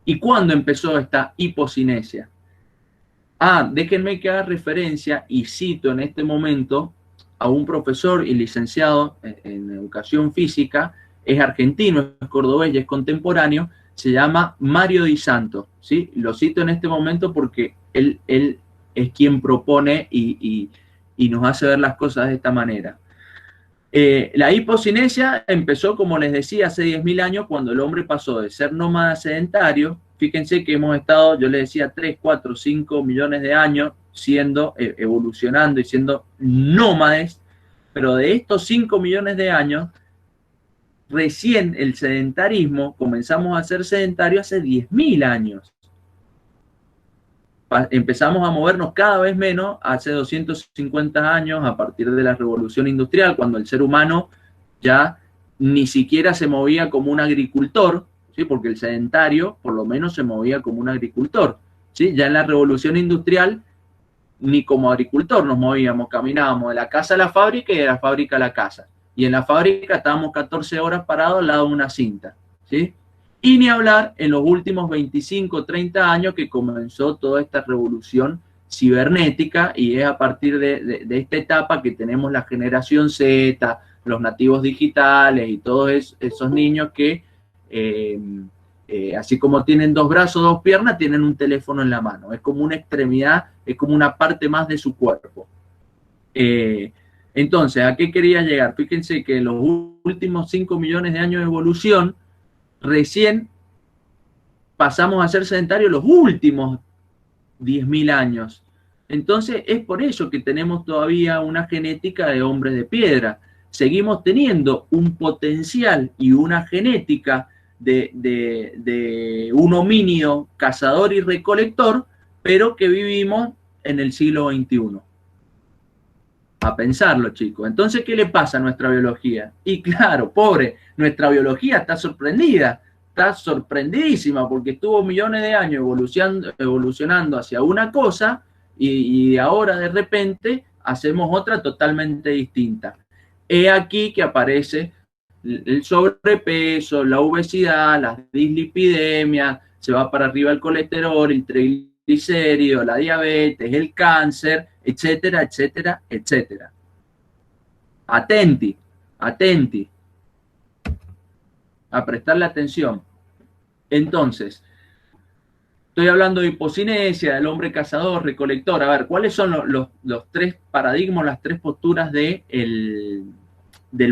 ¿Y cuándo empezó esta hipocinesia? Déjenme que haga referencia y cito en este momento a un profesor y licenciado en educación física, es argentino, es cordobés y es contemporáneo, se llama Mario Di Santo, ¿sí? Lo cito en este momento porque él es quien propone y nos hace ver las cosas de esta manera. La hipocinesia empezó, como les decía, hace 10.000 años, cuando el hombre pasó de ser nómada sedentario. Fíjense que hemos estado, yo les decía, 3, 4, 5 millones de años siendo, evolucionando y siendo nómades, pero de estos 5 millones de años, recién el sedentarismo, comenzamos a ser sedentarios hace 10.000 años. Empezamos a movernos cada vez menos hace 250 años, a partir de la revolución industrial, cuando el ser humano ya ni siquiera se movía como un agricultor, ¿sí? Porque el sedentario por lo menos se movía como un agricultor, ¿sí? Ya en la revolución industrial ni como agricultor nos movíamos, caminábamos de la casa a la fábrica y de la fábrica a la casa. Y en la fábrica estábamos 14 horas parados al lado de una cinta, ¿sí? Y ni hablar en los últimos 25, 30 años que comenzó toda esta revolución cibernética, y es a partir de esta etapa que tenemos la generación Z, los nativos digitales y todos esos niños que, así como tienen 2 brazos, 2 piernas, tienen un teléfono en la mano. Es como una extremidad, es como una parte más de su cuerpo. Entonces, ¿a qué quería llegar? Fíjense que en los últimos 5 millones de años de evolución, recién pasamos a ser sedentarios los últimos 10.000 años. Entonces, es por eso que tenemos todavía una genética de hombres de piedra. Seguimos teniendo un potencial y una genética de un homínido cazador y recolector, pero que vivimos en el siglo XXI. A pensarlo, chicos. Entonces, ¿qué le pasa a nuestra biología? Y claro, pobre, nuestra biología está sorprendida, está sorprendidísima porque estuvo millones de años evolucionando hacia una cosa y ahora de repente hacemos otra totalmente distinta. He aquí que aparece el sobrepeso, la obesidad, las dislipidemias, se va para arriba el colesterol, el triglicérido, la diabetes, el cáncer, etcétera, etcétera, etcétera. Atenti, atenti, a prestarle atención. Entonces, estoy hablando de hipocinesia, del hombre cazador, recolector. A ver, ¿cuáles son los tres paradigmas, las tres posturas del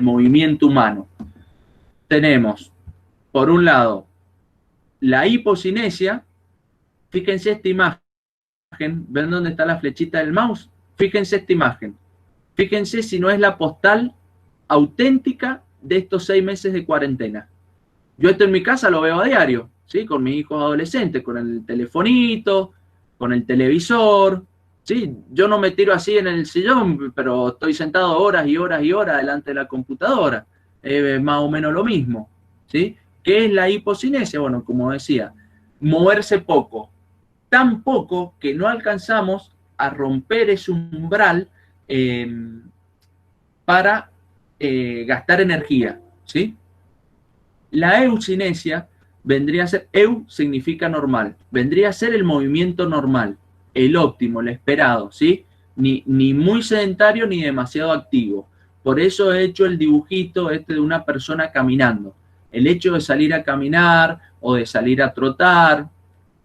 movimiento humano? Tenemos, por un lado, la hipocinesia. Fíjense esta imagen. ¿Ven dónde está la flechita del mouse? Fíjense esta imagen. Fíjense si no es la postal auténtica de estos 6 meses de cuarentena. Yo esto en mi casa lo veo a diario, ¿sí? Con mis hijos adolescentes, con el telefonito, con el televisor, ¿sí? Yo no me tiro así en el sillón, pero estoy sentado horas y horas y horas delante de la computadora. Más o menos lo mismo, ¿sí? ¿Qué es la hipocinesia? Bueno, como decía, moverse poco, tan poco que no alcanzamos a romper ese umbral para gastar energía, ¿sí? La eucinesia vendría a ser, eu significa normal, vendría a ser el movimiento normal, el óptimo, el esperado, ¿sí? Ni muy sedentario ni demasiado activo. Por eso he hecho el dibujito este de una persona caminando. El hecho de salir a caminar o de salir a trotar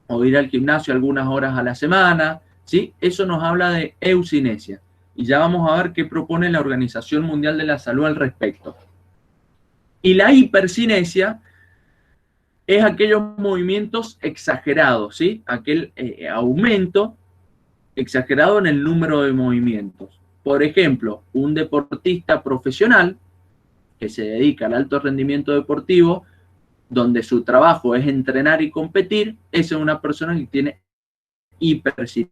o ir al gimnasio algunas horas a la semana, ¿sí? Eso nos habla de eucinesia. Y ya vamos a ver qué propone la Organización Mundial de la Salud al respecto. Y la hipercinesia es aquellos movimientos exagerados, ¿sí? Aquel aumento exagerado en el número de movimientos. Por ejemplo, un deportista profesional que se dedica al alto rendimiento deportivo, donde su trabajo es entrenar y competir, esa es una persona que tiene hipercinesia.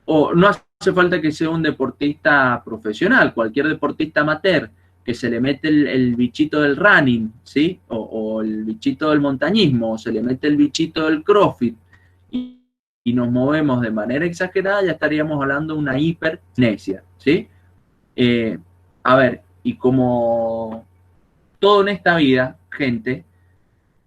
O no hace falta que sea un deportista profesional, cualquier deportista amateur que se le mete el bichito del running, ¿sí? O el bichito del montañismo, o se le mete el bichito del crossfit, y nos movemos de manera exagerada, ya estaríamos hablando de una hipercinesia, ¿sí? A ver, y como todo en esta vida, gente,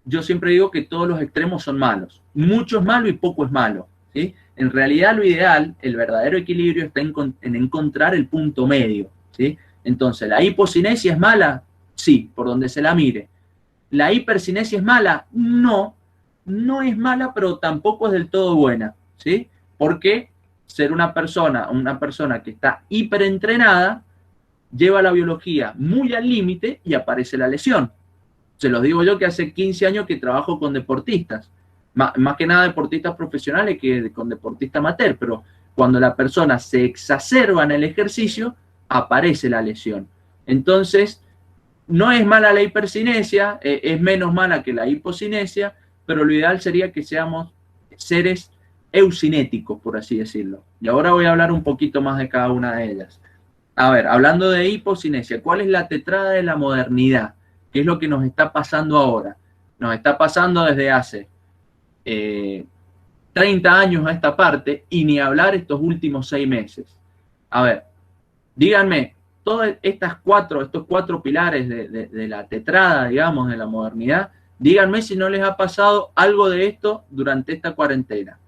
yo siempre digo que todos los extremos son malos. Mucho es malo y poco es malo, ¿sí? En realidad lo ideal, el verdadero equilibrio está en encontrar el punto medio, ¿sí? Entonces, ¿la hipocinesia es mala? Sí, por donde se la mire. ¿La hipercinesia es mala? No, no es mala, pero tampoco es del todo buena, ¿sí? Porque ser una persona que está hiperentrenada lleva la biología muy al límite y aparece la lesión. Se los digo yo que hace 15 años que trabajo con deportistas, más que nada deportistas profesionales que con deportistas amateur, pero cuando la persona se exacerba en el ejercicio, aparece la lesión. Entonces, no es mala la hipercinesia, es menos mala que la hipocinesia, pero lo ideal sería que seamos seres eucinéticos, por así decirlo. Y ahora voy a hablar un poquito más de cada una de ellas. A ver, hablando de hipocinesia, ¿cuál es la tetrada de la modernidad? ¿Qué es lo que nos está pasando ahora? Nos está pasando desde hace 30 años a esta parte y ni hablar estos últimos 6 meses. A ver, díganme, todos estos cuatro pilares de la tetrada, digamos, de la modernidad, díganme si no les ha pasado algo de esto durante esta cuarentena.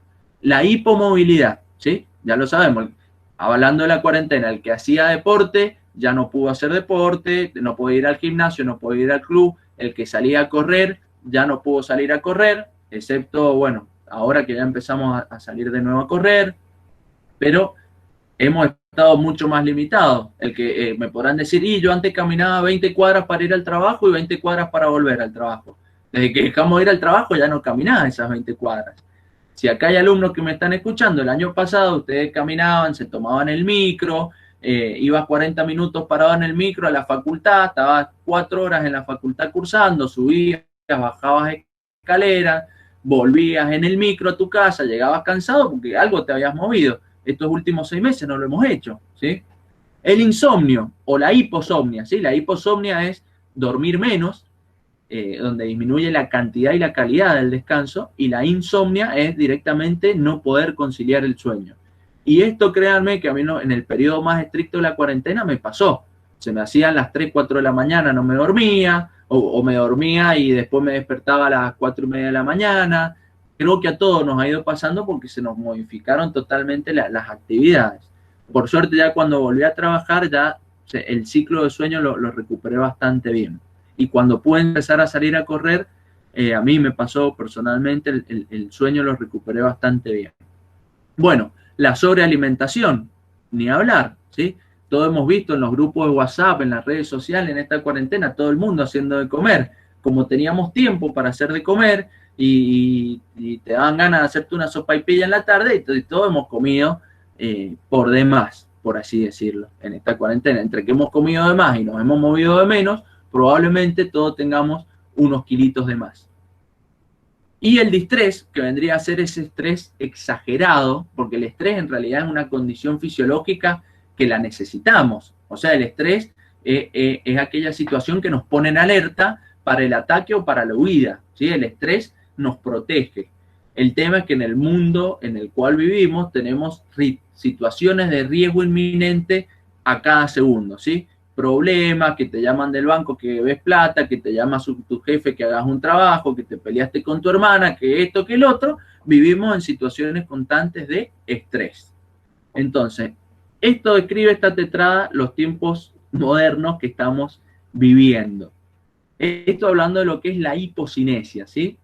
La hipomovilidad, ¿sí? Ya lo sabemos. Hablando de la cuarentena, el que hacía deporte ya no pudo hacer deporte, no puede ir al gimnasio, no puede ir al club. El que salía a correr ya no pudo salir a correr, excepto, bueno, ahora que ya empezamos a salir de nuevo a correr, pero hemos estado mucho más limitados. El que me podrán decir, y yo antes caminaba 20 cuadras para ir al trabajo y 20 cuadras para volver al trabajo. Desde que dejamos de ir al trabajo ya no caminaba esas 20 cuadras. Si acá hay alumnos que me están escuchando, el año pasado ustedes caminaban, se tomaban el micro, ibas 40 minutos parado en el micro a la facultad, estabas 4 horas en la facultad cursando, subías, bajabas escaleras, volvías en el micro a tu casa, llegabas cansado porque algo te habías movido. Estos últimos 6 meses no lo hemos hecho, ¿sí? El insomnio o la hiposomnia, ¿sí? La hiposomnia es dormir menos donde disminuye la cantidad y la calidad del descanso, y la insomnia es directamente no poder conciliar el sueño. Y esto, créanme, que a mí no, en el periodo más estricto de la cuarentena me pasó. Se me hacían las 3, 4 de la mañana, no me dormía, o me dormía y después me despertaba a las 4:30 de la mañana. Creo que a todos nos ha ido pasando porque se nos modificaron totalmente las actividades. Por suerte, ya cuando volví a trabajar, ya el ciclo de sueño lo recuperé bastante bien. Y cuando pude empezar a salir a correr, a mí me pasó personalmente, el sueño lo recuperé bastante bien. Bueno, la sobrealimentación, ni hablar, ¿sí? Todos hemos visto en los grupos de WhatsApp, en las redes sociales, en esta cuarentena, todo el mundo haciendo de comer. Como teníamos tiempo para hacer de comer y te daban ganas de hacerte una sopaipilla en la tarde, y todos hemos comido por demás, por así decirlo, en esta cuarentena. Entre que hemos comido de más y nos hemos movido de menos, probablemente todos tengamos unos kilitos de más. Y el distrés, que vendría a ser ese estrés exagerado, porque el estrés en realidad es una condición fisiológica que la necesitamos. O sea, el estrés es aquella situación que nos pone en alerta para el ataque o para la huida, ¿sí? El estrés nos protege. El tema es que en el mundo en el cual vivimos tenemos situaciones de riesgo inminente a cada segundo, ¿sí? Problemas, que te llaman del banco que ves plata, que te llama tu jefe que hagas un trabajo, que te peleaste con tu hermana, que esto, que el otro. Vivimos en situaciones constantes de estrés. Entonces, esto describe, esta tetrada, los tiempos modernos que estamos viviendo. Esto hablando de lo que es la hipocinesia, ¿sí?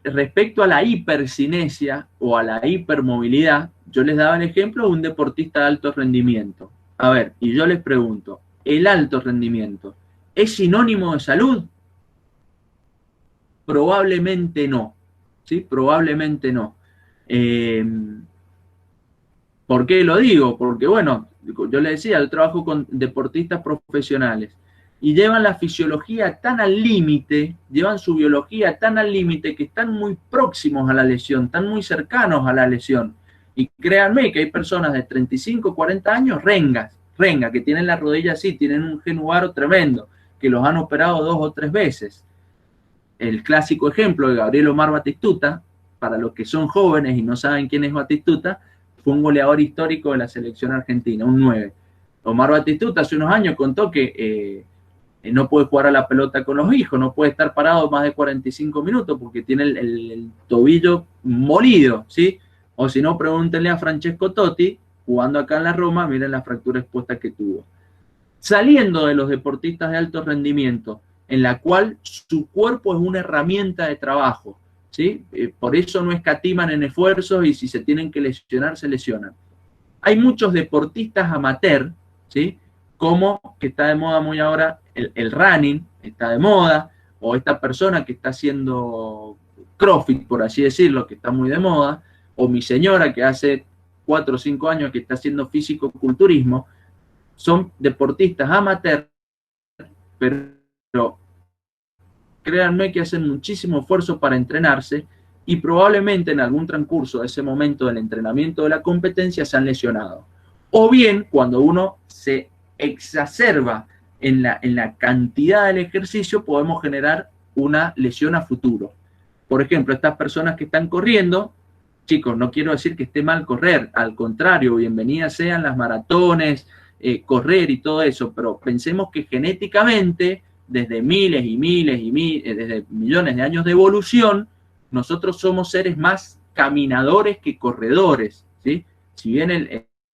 Respecto a la hipercinesia o a la hipermovilidad, yo les daba el ejemplo de un deportista de alto rendimiento. A ver, y yo les pregunto, ¿el alto rendimiento es sinónimo de salud? Probablemente no, ¿sí? Probablemente no. ¿Por qué lo digo? Porque, bueno, yo les decía, yo trabajo con deportistas profesionales y llevan la fisiología tan al límite, llevan su biología tan al límite que están muy próximos a la lesión, están muy cercanos a la lesión. Y créanme que hay personas de 35, 40 años, rengas, que tienen la rodilla así, tienen un genuvaro tremendo, que los han operado 2 o 3 veces. El clásico ejemplo de Gabriel Omar Batistuta, para los que son jóvenes y no saben quién es Batistuta, fue un goleador histórico de la selección argentina, un 9. Omar Batistuta hace unos años contó que no puede jugar a la pelota con los hijos, no puede estar parado más de 45 minutos porque tiene el tobillo molido, ¿sí? O si no, pregúntenle a Francesco Totti, jugando acá en la Roma, miren la fractura expuesta que tuvo. Saliendo de los deportistas de alto rendimiento, en la cual su cuerpo es una herramienta de trabajo, ¿sí? Por eso no escatiman en esfuerzos y si se tienen que lesionar, se lesionan. Hay muchos deportistas amateur, ¿sí? Como que está de moda muy ahora el running, está de moda, o esta persona que está haciendo CrossFit, por así decirlo, que está muy de moda, o mi señora que hace 4 o 5 años que está haciendo físico-culturismo. Son deportistas amateur, pero créanme que hacen muchísimo esfuerzo para entrenarse y probablemente en algún transcurso de ese momento del entrenamiento de la competencia se han lesionado. O bien, cuando uno se exacerba en la cantidad del ejercicio, podemos generar una lesión a futuro. Por ejemplo, estas personas que están corriendo, chicos, no quiero decir que esté mal correr, al contrario, bienvenidas sean las maratones, correr y todo eso, pero pensemos que genéticamente, desde miles y miles y desde millones de años de evolución, nosotros somos seres más caminadores que corredores, ¿sí? Si bien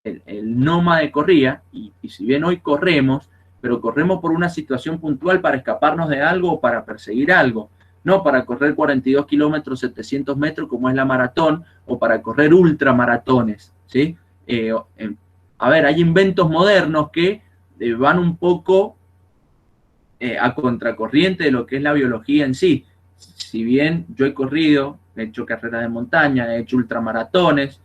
el nómade corría, y si bien hoy corremos, pero corremos por una situación puntual para escaparnos de algo o para perseguir algo, no para correr 42 kilómetros, 700 metros como es la maratón, o para correr ultramaratones, ¿sí? A ver, hay inventos modernos que van un poco a contracorriente de lo que es la biología en sí. Si bien yo he corrido, he hecho carreras de montaña, he hecho ultramaratones,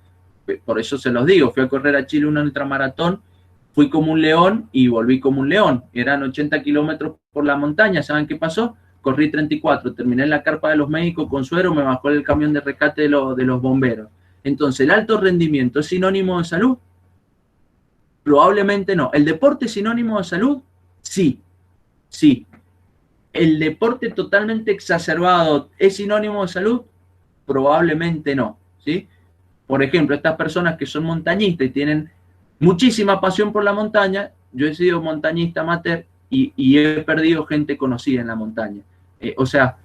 por eso se los digo, fui a correr a Chile una ultramaratón, fui como un león y volví como un león. Eran 80 kilómetros por la montaña, ¿saben qué pasó? Corrí 34, terminé en la carpa de los médicos con suero, me bajó el camión de rescate de los bomberos. Entonces, ¿el alto rendimiento es sinónimo de salud? Probablemente no. ¿El deporte es sinónimo de salud? Sí, sí. ¿El deporte totalmente exacerbado es sinónimo de salud? Probablemente no, ¿sí? Por ejemplo, estas personas que son montañistas y tienen muchísima pasión por la montaña, yo he sido montañista amateur y he perdido gente conocida en la montaña. O sea,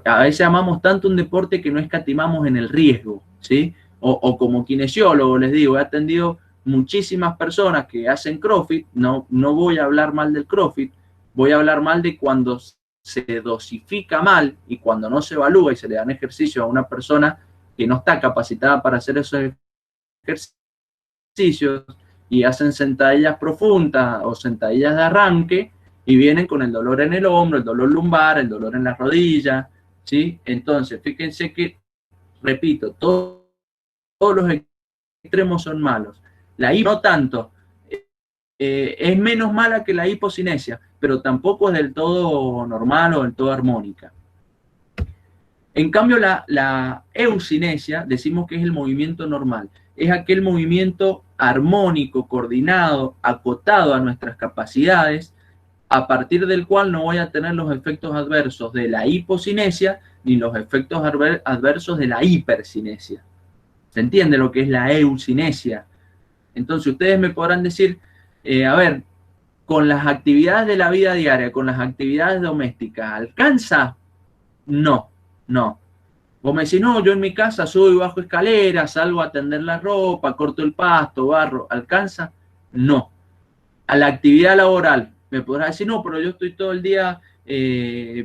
a veces amamos tanto un deporte que no escatimamos en el riesgo, ¿sí? O como kinesiólogo, les digo, he atendido muchísimas personas que hacen CrossFit, no voy a hablar mal del CrossFit, voy a hablar mal de cuando se dosifica mal y cuando no se evalúa y se le dan ejercicio a una persona que no está capacitada para hacer esos ejercicios y hacen sentadillas profundas o sentadillas de arranque y vienen con el dolor en el hombro, el dolor lumbar, el dolor en la rodilla, ¿sí? Entonces, fíjense que, repito, todos los extremos son malos. La hipo no tanto, es menos mala que la hipocinesia, pero tampoco es del todo normal o del todo armónica. En cambio, la eucinesia, decimos que es el movimiento normal, es aquel movimiento armónico, coordinado, acotado a nuestras capacidades, a partir del cual no voy a tener los efectos adversos de la hipocinesia ni los efectos adversos de la hipercinesia. ¿Se entiende lo que es la eucinesia? Entonces ustedes me podrán decir, a ver, con las actividades de la vida diaria, con las actividades domésticas, ¿alcanza? No. Vos me decís, no, yo en mi casa subo y bajo escaleras, salgo a tender la ropa, corto el pasto, barro, ¿alcanza? No. A la actividad laboral, me podrás decir, no, pero yo estoy todo el día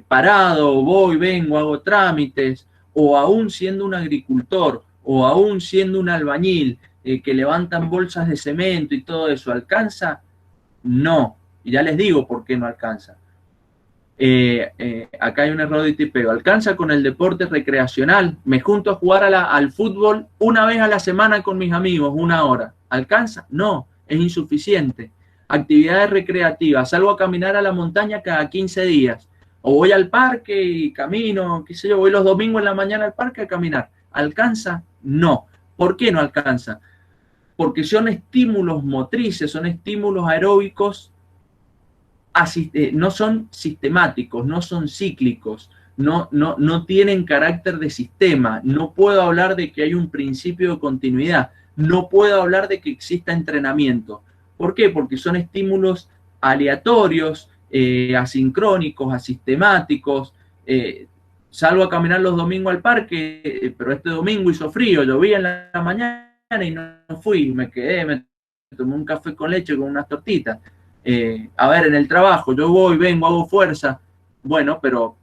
parado, voy, vengo, hago trámites, o aún siendo un agricultor, o aún siendo un albañil, que levantan bolsas de cemento y todo eso, ¿alcanza? No. Y ya les digo por qué no alcanza. Acá hay un error de tipeo. ¿Alcanza con el deporte recreacional? Me junto a jugar al fútbol una vez a la semana con mis amigos, 1 hora. ¿Alcanza? No, es insuficiente. Actividades recreativas. Salgo a caminar a la montaña cada 15 días. O voy al parque y camino, qué sé yo, voy los domingos en la mañana al parque a caminar. ¿Alcanza? No. ¿Por qué no alcanza? Porque son estímulos motrices, son estímulos aeróbicos, no son sistemáticos, no son cíclicos, no tienen carácter de sistema. No puedo hablar de que hay un principio de continuidad, no puedo hablar de que exista entrenamiento. ¿Por qué? Porque son estímulos aleatorios, asincrónicos, asistemáticos. Salgo a caminar los domingos al parque, pero este domingo hizo frío, llovía en la mañana y no fui, me quedé, me tomé un café con leche con unas tortitas. A ver, en el trabajo, yo voy, vengo, hago fuerza, bueno, pero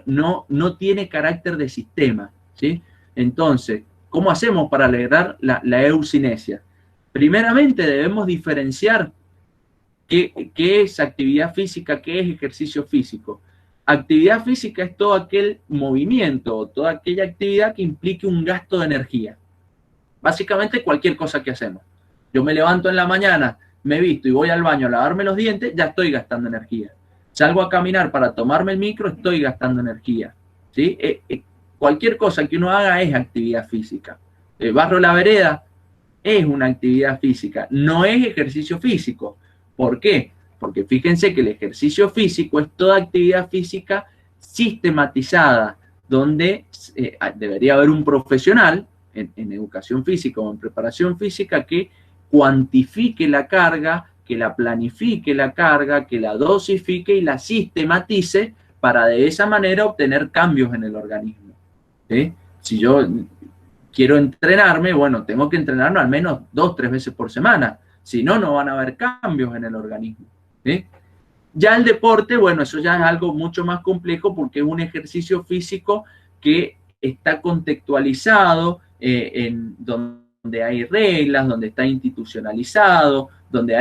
no tiene carácter de sistema, ¿sí? Entonces, ¿cómo hacemos para lograr la eucinesia? Primeramente debemos diferenciar qué es actividad física, qué es ejercicio físico. Actividad física es todo aquel movimiento, toda aquella actividad que implique un gasto de energía. Básicamente cualquier cosa que hacemos. Yo me levanto en la mañana, me visto y voy al baño a lavarme los dientes, ya estoy gastando energía. Salgo a caminar para tomarme el micro, estoy gastando energía, ¿sí? Cualquier cosa que uno haga es actividad física. Barro la vereda es una actividad física, no es ejercicio físico. ¿Por qué? Porque fíjense que el ejercicio físico es toda actividad física sistematizada, donde debería haber un profesional en educación física o en preparación física que cuantifique la carga, que la planifique la carga, que la dosifique y la sistematice para de esa manera obtener cambios en el organismo. ¿Sí? Si yo quiero entrenarme, bueno, tengo que entrenarme al menos 2 o 3 veces por semana, si no, no van a haber cambios en el organismo. ¿Sí? Ya el deporte, bueno, eso ya es algo mucho más complejo porque es un ejercicio físico que está contextualizado en donde hay reglas, donde está institucionalizado, donde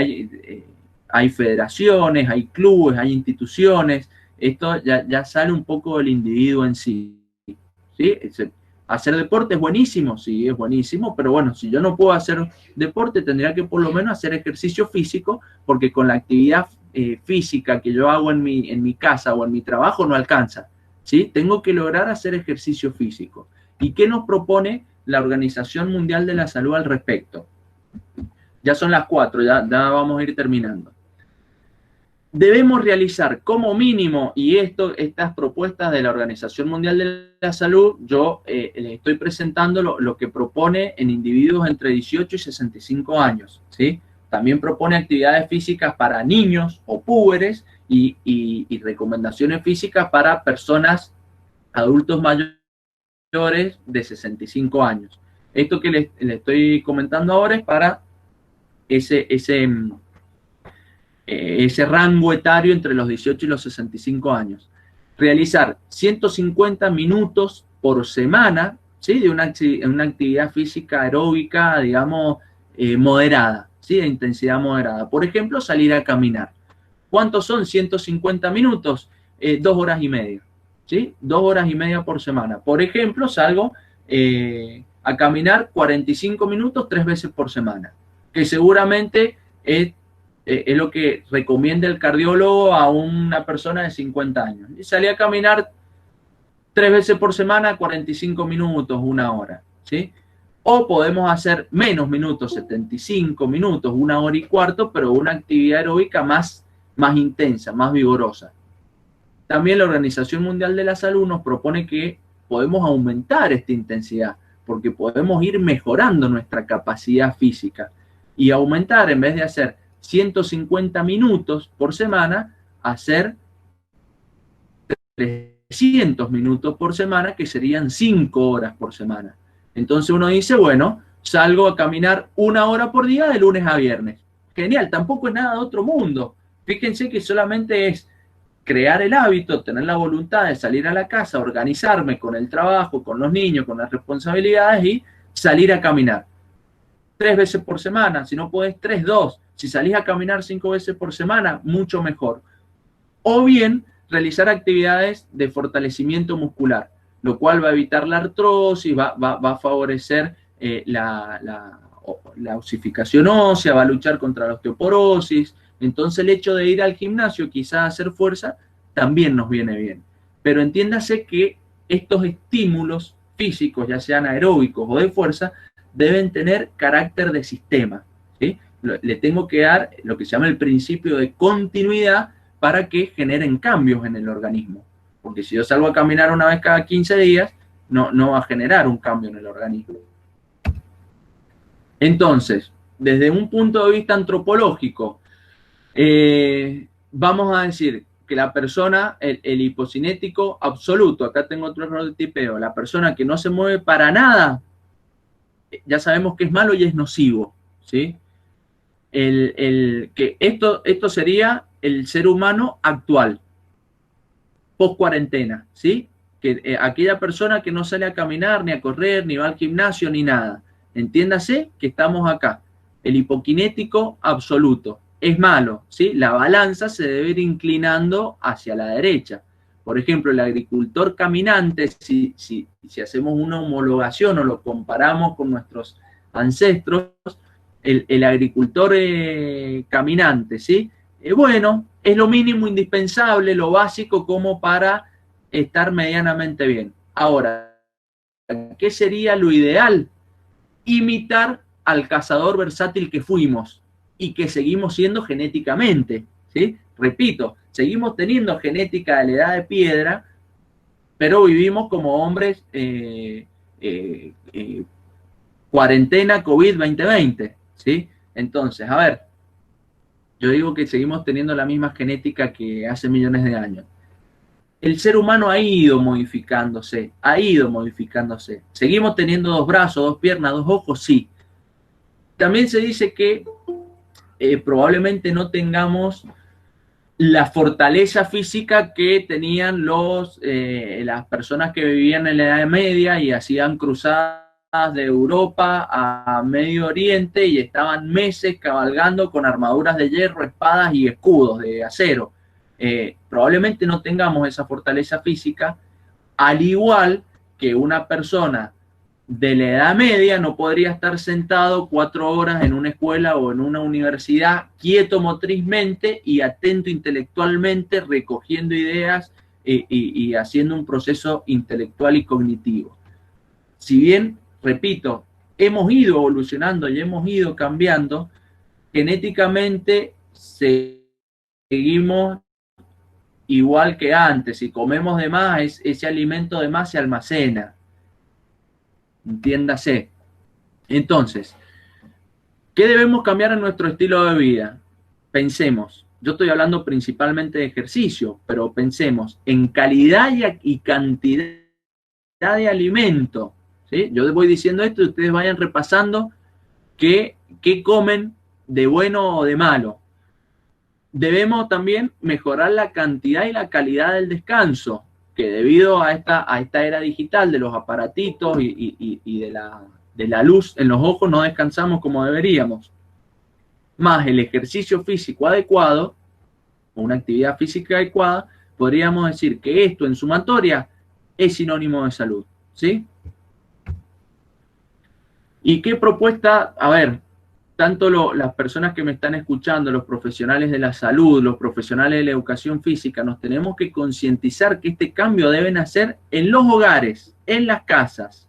hay federaciones, hay clubes, hay instituciones. Esto ya sale un poco del individuo en sí. ¿Sí? Hacer deporte es buenísimo, sí, es buenísimo, pero bueno, si yo no puedo hacer deporte, tendría que por lo menos hacer ejercicio físico, porque con la actividad física que yo hago en mi casa o en mi trabajo no alcanza, ¿sí? Tengo que lograr hacer ejercicio físico. ¿Y qué nos propone la Organización Mundial de la Salud al respecto? Ya son las 4, ya vamos a ir terminando. debemos realizar como mínimo, y estas propuestas de la Organización Mundial de la Salud, yo les estoy presentando lo que propone en individuos entre 18 y 65 años, ¿sí? También propone actividades físicas para niños o púberes y recomendaciones físicas para personas, adultos mayores de 65 años. Esto que les estoy comentando ahora es para ese rango etario entre los 18 y los 65 años. Realizar 150 minutos por semana, ¿sí? De una actividad física aeróbica, digamos, moderada, ¿sí? De intensidad moderada. Por ejemplo, salir a caminar. ¿Cuántos son 150 minutos? 2 horas y media, ¿sí? 2 horas y media por semana. Por ejemplo, salgo a caminar 45 minutos 3 veces por semana, que seguramente es lo que recomienda el cardiólogo a una persona de 50 años. Y salí a caminar 3 veces por semana, 45 minutos, 1 hora, ¿sí? O podemos hacer menos minutos, 75 minutos, 1 hora y cuarto, pero una actividad aeróbica más intensa, más vigorosa. También la Organización Mundial de la Salud nos propone que podemos aumentar esta intensidad, porque podemos ir mejorando nuestra capacidad física y aumentar, en vez de hacer 150 minutos por semana, hacer 300 minutos por semana, que serían 5 horas por semana. Entonces uno dice, bueno, salgo a caminar 1 hora por día de lunes a viernes. Genial, tampoco es nada de otro mundo. Fíjense que solamente es crear el hábito, tener la voluntad de salir a la casa, organizarme con el trabajo, con los niños, con las responsabilidades y salir a caminar. 3 veces por semana, si no podés 3, 2. Si salís a caminar 5 veces por semana, mucho mejor. O bien, realizar actividades de fortalecimiento muscular, lo cual va a evitar la artrosis, va a favorecer la osificación ósea, va a luchar contra la osteoporosis. Entonces el hecho de ir al gimnasio, quizás hacer fuerza, también nos viene bien. Pero entiéndase que estos estímulos físicos, ya sean aeróbicos o de fuerza, deben tener carácter de sistema, ¿sí? Le tengo que dar lo que se llama el principio de continuidad para que generen cambios en el organismo. Porque si yo salgo a caminar una vez cada 15 días, no va a generar un cambio en el organismo. Entonces, desde un punto de vista antropológico, vamos a decir que la persona, el hipocinético absoluto, acá tengo otro error de tipeo, la persona que no se mueve para nada, ya sabemos que es malo y es nocivo, ¿sí? Que esto sería el ser humano actual, post cuarentena, ¿sí? Que aquella persona que no sale a caminar, ni a correr, ni va al gimnasio, ni nada. Entiéndase que estamos acá. El hipokinético absoluto es malo, ¿sí? La balanza se debe ir inclinando hacia la derecha. Por ejemplo, el agricultor caminante, si hacemos una homologación o lo comparamos con nuestros ancestros, el agricultor caminante, ¿sí? Bueno, es lo mínimo indispensable, lo básico como para estar medianamente bien. Ahora, ¿qué sería lo ideal? Imitar al cazador versátil que fuimos y que seguimos siendo genéticamente, ¿sí? Repito, seguimos teniendo genética de la edad de piedra, pero vivimos como hombres cuarentena COVID 2020, ¿sí? Entonces, a ver, yo digo que seguimos teniendo la misma genética que hace millones de años. El ser humano ha ido modificándose, Seguimos teniendo 2 brazos, 2 piernas, 2 ojos, sí. También se dice que probablemente no tengamos la fortaleza física que tenían las personas que vivían en la Edad Media y hacían cruzadas de Europa a Medio Oriente y estaban meses cabalgando con armaduras de hierro, espadas y escudos de acero. Probablemente no tengamos esa fortaleza física, al igual que una persona de la Edad Media no podría estar sentado 4 horas en una escuela o en una universidad quieto motrizmente y atento intelectualmente, recogiendo ideas y haciendo un proceso intelectual y cognitivo. Si bien, repito, hemos ido evolucionando y hemos ido cambiando, genéticamente seguimos igual que antes. Si comemos de más, ese alimento de más se almacena. Entiéndase. Entonces, ¿qué debemos cambiar en nuestro estilo de vida? Pensemos, yo estoy hablando principalmente de ejercicio, pero pensemos en calidad y cantidad de alimento. ¿Sí? Yo voy diciendo esto y ustedes vayan repasando qué comen de bueno o de malo. Debemos también mejorar la cantidad y la calidad del descanso, que debido a esta era digital de los aparatitos y de la luz en los ojos no descansamos como deberíamos. Más el ejercicio físico adecuado, o una actividad física adecuada, podríamos decir que esto en sumatoria es sinónimo de salud, ¿sí? ¿Y qué propuesta? A ver, tanto las personas que me están escuchando, los profesionales de la salud, los profesionales de la educación física, nos tenemos que concientizar que este cambio debe nacer en los hogares, en las casas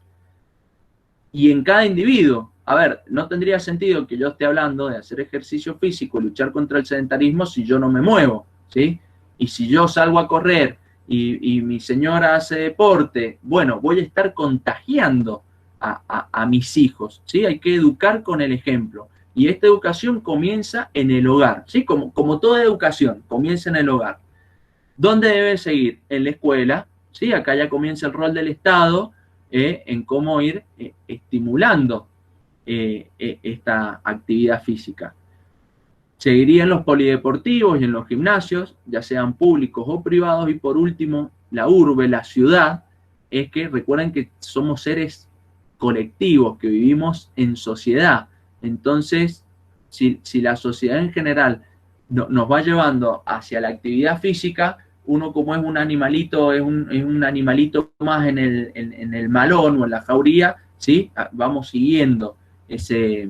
y en cada individuo. A ver, no tendría sentido que yo esté hablando de hacer ejercicio físico, luchar contra el sedentarismo si yo no me muevo, ¿sí? Y si yo salgo a correr y mi señora hace deporte, bueno, voy a estar contagiando a mis hijos, ¿sí? Hay que educar con el ejemplo. Y esta educación comienza en el hogar, ¿sí? Como toda educación, comienza en el hogar. ¿Dónde debe seguir? En la escuela, ¿sí? Acá ya comienza el rol del Estado en cómo ir estimulando esta actividad física. Seguiría en los polideportivos y en los gimnasios, ya sean públicos o privados. Y por último, la urbe, la ciudad, es que recuerden que somos seres colectivos, que vivimos en sociedad. Entonces, si la sociedad en general nos va llevando hacia la actividad física, uno como es un animalito, es un animalito más en el malón o en la jauría, ¿sí? Vamos siguiendo ese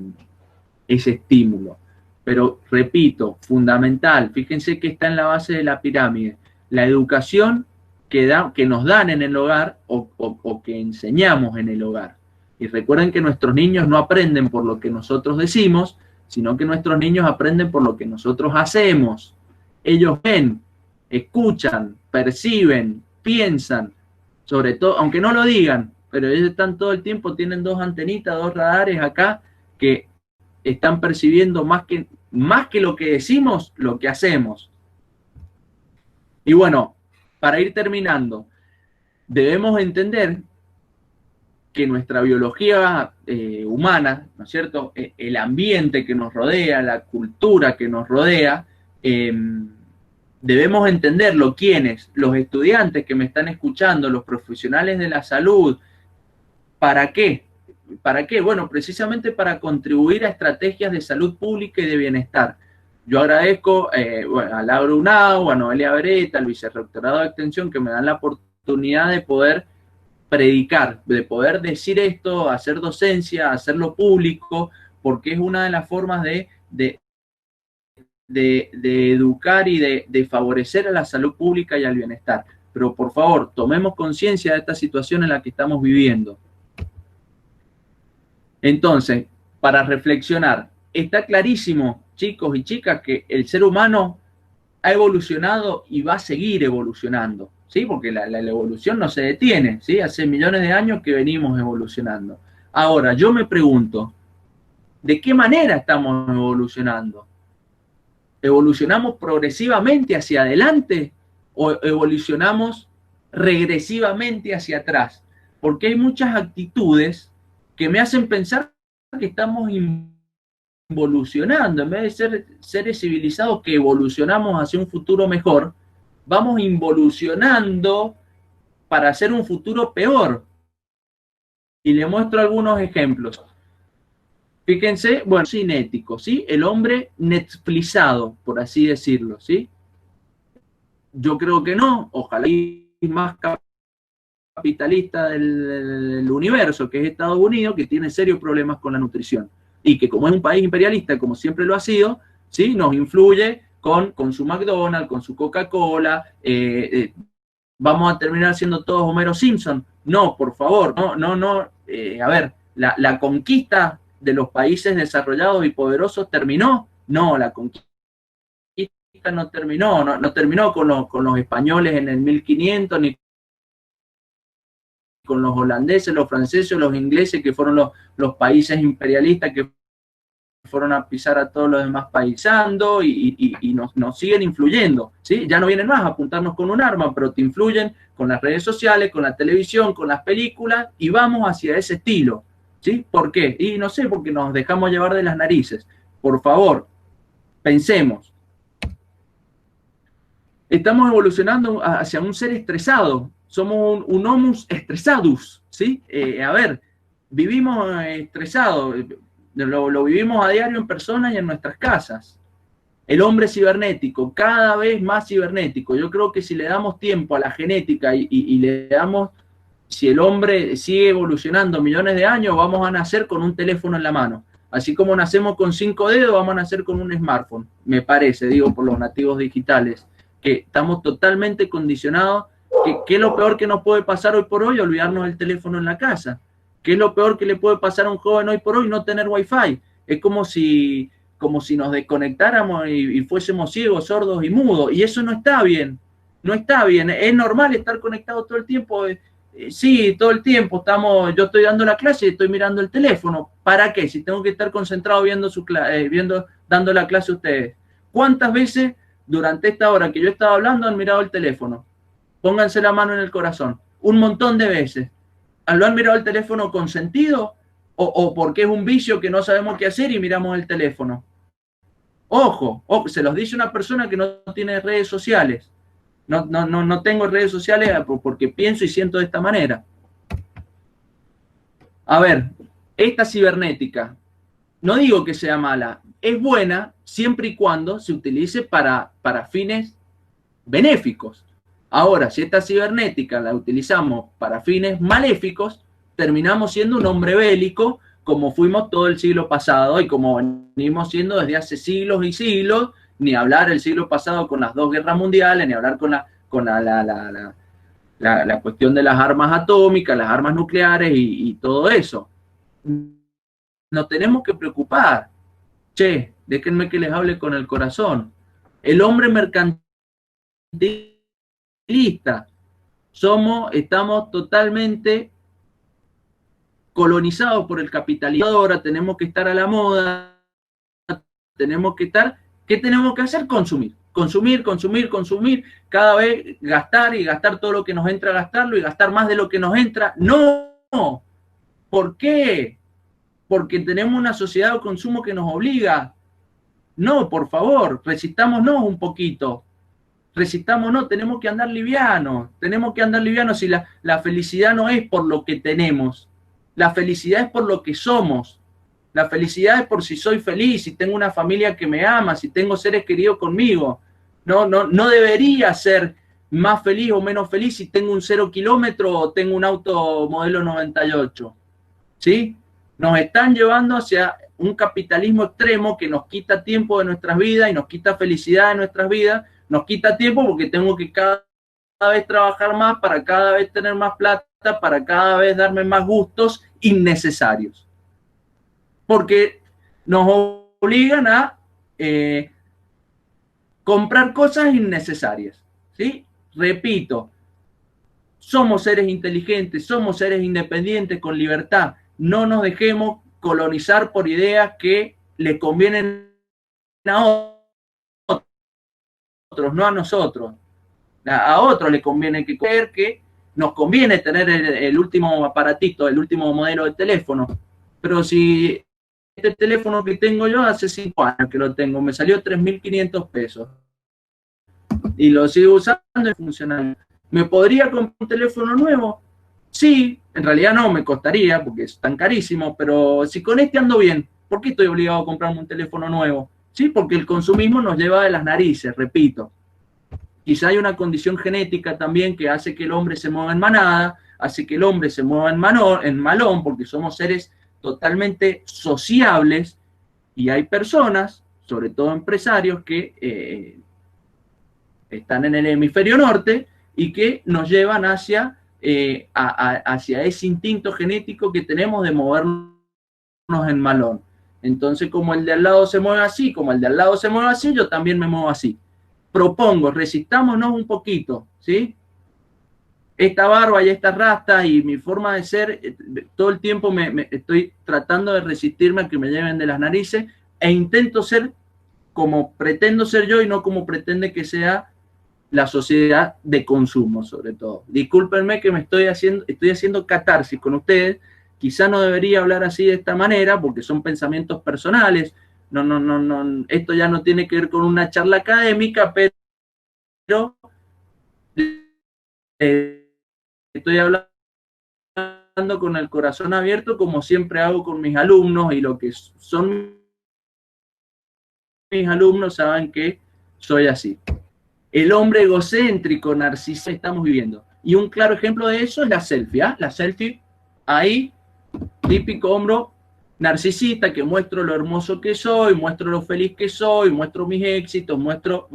estímulo. Pero repito, fundamental, fíjense que está en la base de la pirámide, la educación que nos dan en el hogar o que enseñamos en el hogar. Y recuerden que nuestros niños no aprenden por lo que nosotros decimos, sino que nuestros niños aprenden por lo que nosotros hacemos. Ellos ven, escuchan, perciben, piensan, sobre todo, aunque no lo digan, pero ellos están todo el tiempo, tienen dos antenitas, dos radares acá, que están percibiendo más que lo que decimos, lo que hacemos. Y bueno, para ir terminando, debemos entender que nuestra biología humana, ¿no es cierto?, el ambiente que nos rodea, la cultura que nos rodea, debemos entenderlo. ¿Quiénes? Los estudiantes que me están escuchando, los profesionales de la salud. ¿Para qué? ¿Para qué? Bueno, precisamente para contribuir a estrategias de salud pública y de bienestar. Yo agradezco a Laura Unao, a Noelia Beretta, al Vicerrectorado de Extensión, que me dan la oportunidad de poder predicar, de poder decir esto, hacer docencia, hacerlo público, porque es una de las formas de educar y de favorecer a la salud pública y al bienestar. Pero por favor, tomemos conciencia de esta situación en la que estamos viviendo. Entonces, para reflexionar, está clarísimo, chicos y chicas, que el ser humano ha evolucionado y va a seguir evolucionando, ¿sí? Porque la evolución no se detiene, ¿sí? Hace millones de años que venimos evolucionando. Ahora, yo me pregunto, ¿de qué manera estamos evolucionando? ¿Evolucionamos progresivamente hacia adelante o evolucionamos regresivamente hacia atrás? Porque hay muchas actitudes que me hacen pensar que estamos involucionando. En vez de ser seres civilizados que evolucionamos hacia un futuro mejor, vamos involucionando para hacer un futuro peor. Y le muestro algunos ejemplos. Fíjense, bueno, cinético, ¿sí? El hombre netflixado, por así decirlo, ¿sí? Yo creo que no, ojalá y más capitalista del universo, que es Estados Unidos, que tiene serios problemas con la nutrición. Y que como es un país imperialista, como siempre lo ha sido, ¿sí? Nos influye con su McDonald's, con su Coca-Cola, vamos a terminar siendo todos Homero Simpson. No, por favor, no. A ver, la conquista de los países desarrollados y poderosos terminó. No, la conquista no terminó, no terminó con los españoles en el 1500, ni con los holandeses, los franceses, los ingleses, que fueron los países imperialistas que fueron a pisar a todos los demás paisando y nos siguen influyendo, ¿sí? Ya no vienen más a apuntarnos con un arma, pero te influyen con las redes sociales, con la televisión, con las películas, y vamos hacia ese estilo, ¿sí? ¿Por qué? Y no sé, porque nos dejamos llevar de las narices. Por favor, pensemos. Estamos evolucionando hacia un ser estresado. Somos un homus estresadus, ¿sí? A ver, vivimos estresados, lo vivimos a diario en personas y en nuestras casas. El hombre cibernético, cada vez más cibernético. Yo creo que si le damos tiempo a la genética y le damos, si el hombre sigue evolucionando millones de años, vamos a nacer con un teléfono en la mano. Así como nacemos con 5 dedos, vamos a nacer con un smartphone, me parece, digo, por los nativos digitales, que estamos totalmente condicionados. ¿Qué es lo peor que nos puede pasar hoy por hoy? Olvidarnos del teléfono en la casa. ¿Qué es lo peor que le puede pasar a un joven hoy por hoy? No tener wifi. Es como si nos desconectáramos y fuésemos ciegos, sordos y mudos. Y eso no está bien. No está bien. Es normal estar conectado todo el tiempo. Sí, todo el tiempo yo estoy dando la clase y estoy mirando el teléfono. ¿Para qué? Si tengo que estar concentrado dando la clase a ustedes. ¿Cuántas veces durante esta hora que yo estaba hablando han mirado el teléfono? Pónganse la mano en el corazón. Un montón de veces. ¿Lo han mirado el teléfono con sentido? ¿O porque es un vicio que no sabemos qué hacer y miramos el teléfono? Ojo, se los dice una persona que no tiene redes sociales. No tengo redes sociales porque pienso y siento de esta manera. A ver, esta cibernética, no digo que sea mala, es buena siempre y cuando se utilice para fines benéficos. Ahora, si esta cibernética la utilizamos para fines maléficos, terminamos siendo un hombre bélico, como fuimos todo el siglo pasado y como venimos siendo desde hace siglos y siglos, ni hablar el siglo pasado con las 2 guerras mundiales, ni hablar con la cuestión de las armas atómicas, las armas nucleares y todo eso. Nos tenemos que preocupar. Che, déjenme que les hable con el corazón. El hombre mercantilista, estamos totalmente colonizados por el capitalismo. Ahora tenemos que estar a la moda, tenemos que estar, ¿qué tenemos que hacer? Consumir, cada vez gastar y gastar todo lo que nos entra, gastarlo y gastar más de lo que nos entra. No, ¿por qué? Porque tenemos una sociedad de consumo que nos obliga. No, por favor, resistámonos un poquito. Resistámonos, tenemos que andar livianos si la felicidad no es por lo que tenemos, la felicidad es por lo que somos, la felicidad es por si soy feliz, si tengo una familia que me ama, si tengo seres queridos conmigo. No debería ser más feliz o menos feliz si tengo un 0 kilómetro o tengo un auto modelo 98, ¿sí? Nos están llevando hacia un capitalismo extremo que nos quita tiempo de nuestras vidas y nos quita felicidad de nuestras vidas. Nos quita tiempo porque tengo que cada vez trabajar más para cada vez tener más plata, para cada vez darme más gustos innecesarios. Porque nos obligan a comprar cosas innecesarias, ¿sí? Repito, somos seres inteligentes, somos seres independientes con libertad. No nos dejemos colonizar por ideas que le convienen a otros, no a nosotros. A otros le conviene que nos conviene tener el último aparatito, el último modelo de teléfono. Pero si este teléfono que tengo yo hace 5 años que lo tengo, me salió 3.500 pesos y lo sigo usando y funciona. ¿Me podría comprar un teléfono nuevo? Sí, en realidad no, me costaría porque es tan carísimo, pero si con este ando bien, ¿por qué estoy obligado a comprarme un teléfono nuevo? Sí, porque el consumismo nos lleva de las narices, repito. Quizá hay una condición genética también que hace que el hombre se mueva en manada, hace que el hombre se mueva en malón, porque somos seres totalmente sociables y hay personas, sobre todo empresarios, que están en el hemisferio norte y que nos llevan hacia ese instinto genético que tenemos de movernos en malón. Entonces, como el de al lado se mueve así, yo también me muevo así. propongo, resistámonos un poquito, ¿sí? Esta barba y esta rasta y mi forma de ser, todo el tiempo me estoy tratando de resistirme a que me lleven de las narices e intento ser como pretendo ser yo y no como pretende que sea la sociedad de consumo, sobre todo. Discúlpenme que estoy haciendo catarsis con ustedes. Quizá no debería hablar así de esta manera porque son pensamientos personales. No, esto ya no tiene que ver con una charla académica, pero estoy hablando con el corazón abierto como siempre hago con mis alumnos y lo que son mis alumnos saben que soy así. El hombre egocéntrico, narcisista estamos viviendo. Y un claro ejemplo de eso es la selfie. ¿eh? La selfie, ahí, típico hombre narcisista que muestro lo hermoso que soy, muestro lo feliz que soy, muestro mis éxitos, muestro,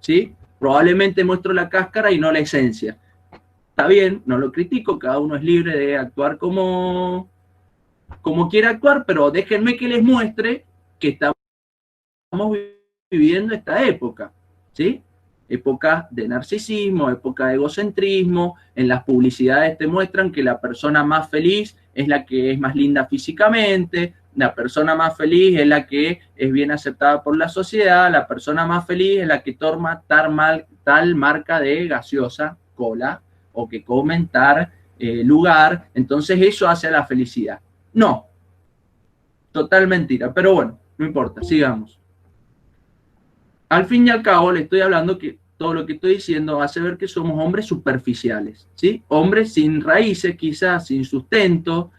¿sí? Probablemente muestro la cáscara y no la esencia. Está bien, no lo critico, cada uno es libre de actuar como quiera actuar, pero déjenme que les muestre que estamos viviendo esta época, ¿sí? Época de narcisismo, época de egocentrismo, en las publicidades te muestran que la persona más feliz es la que es más linda físicamente, la persona más feliz es la que es bien aceptada por la sociedad, la persona más feliz es la que toma tal marca de gaseosa, cola, o que comen tal lugar, entonces eso hace a la felicidad. No, total mentira, pero bueno, no importa, sigamos. Al fin y al cabo le estoy hablando que todo lo que estoy diciendo hace ver que somos hombres superficiales, ¿sí? Hombres sin raíces, quizás, sin sustento.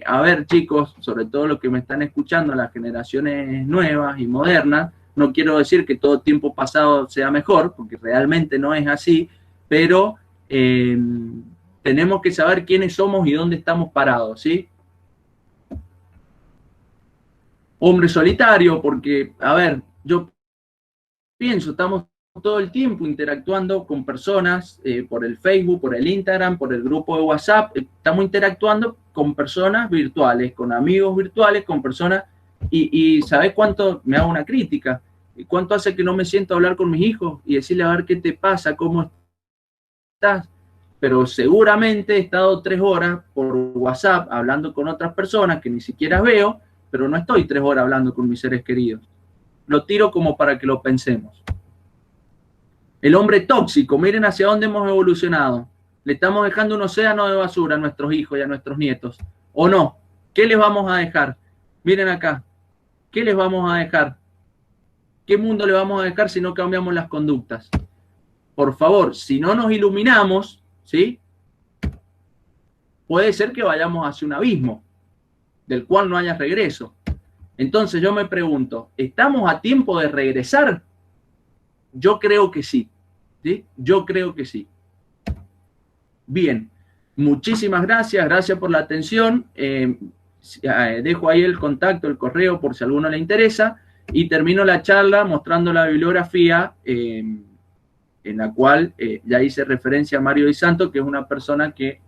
A ver, chicos, sobre todo los que me están escuchando, las generaciones nuevas y modernas, no quiero decir que todo tiempo pasado sea mejor, porque realmente no es así, pero tenemos que saber quiénes somos y dónde estamos parados, ¿sí? Hombre solitario, porque, a ver, yo pienso, estamos todo el tiempo interactuando con personas por el Facebook, por el Instagram, por el grupo de WhatsApp, estamos interactuando con personas virtuales, con amigos virtuales, con personas, y ¿sabes cuánto? Me hago una crítica, ¿cuánto hace que no me siento a hablar con mis hijos y decirle a ver qué te pasa, cómo estás? Pero seguramente he estado 3 horas por WhatsApp hablando con otras personas que ni siquiera veo, pero no estoy 3 horas hablando con mis seres queridos. Lo tiro como para que lo pensemos. El hombre tóxico, miren hacia dónde hemos evolucionado. Le estamos dejando un océano de basura a nuestros hijos y a nuestros nietos. ¿O no? ¿Qué les vamos a dejar? Miren acá. ¿Qué les vamos a dejar? ¿Qué mundo le vamos a dejar si no cambiamos las conductas? Por favor, si no nos iluminamos, ¿sí? Puede ser que vayamos hacia un abismo del cual no haya regreso. Entonces yo me pregunto, ¿estamos a tiempo de regresar? Yo creo que sí. ¿Sí? Yo creo que sí. Bien, muchísimas gracias, gracias por la atención. Dejo ahí el contacto, el correo por si a alguno le interesa y termino la charla mostrando la bibliografía en la cual ya hice referencia a Mario Di Santo, que es una persona que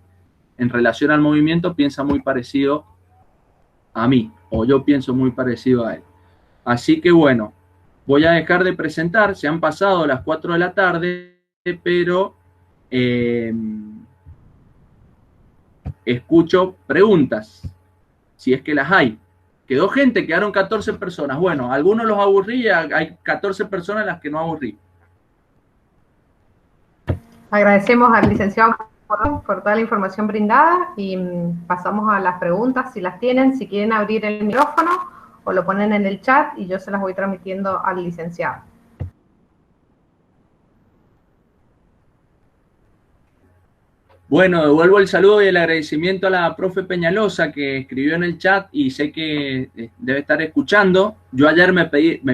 en relación al movimiento piensa muy parecido a mí, o yo pienso muy parecido a él. Así que bueno, voy a dejar de presentar, se han pasado las 4 de la tarde, pero escucho preguntas, si es que las hay. Quedó gente, quedaron 14 personas. Bueno, algunos los aburrí, hay 14 personas las que no aburrí. Agradecemos al licenciado por toda la información brindada y pasamos a las preguntas, si las tienen, si quieren abrir el micrófono o lo ponen en el chat y yo se las voy transmitiendo al licenciado. Bueno, devuelvo el saludo y el agradecimiento a la profe Peñalosa que escribió en el chat y sé que debe estar escuchando. Yo ayer me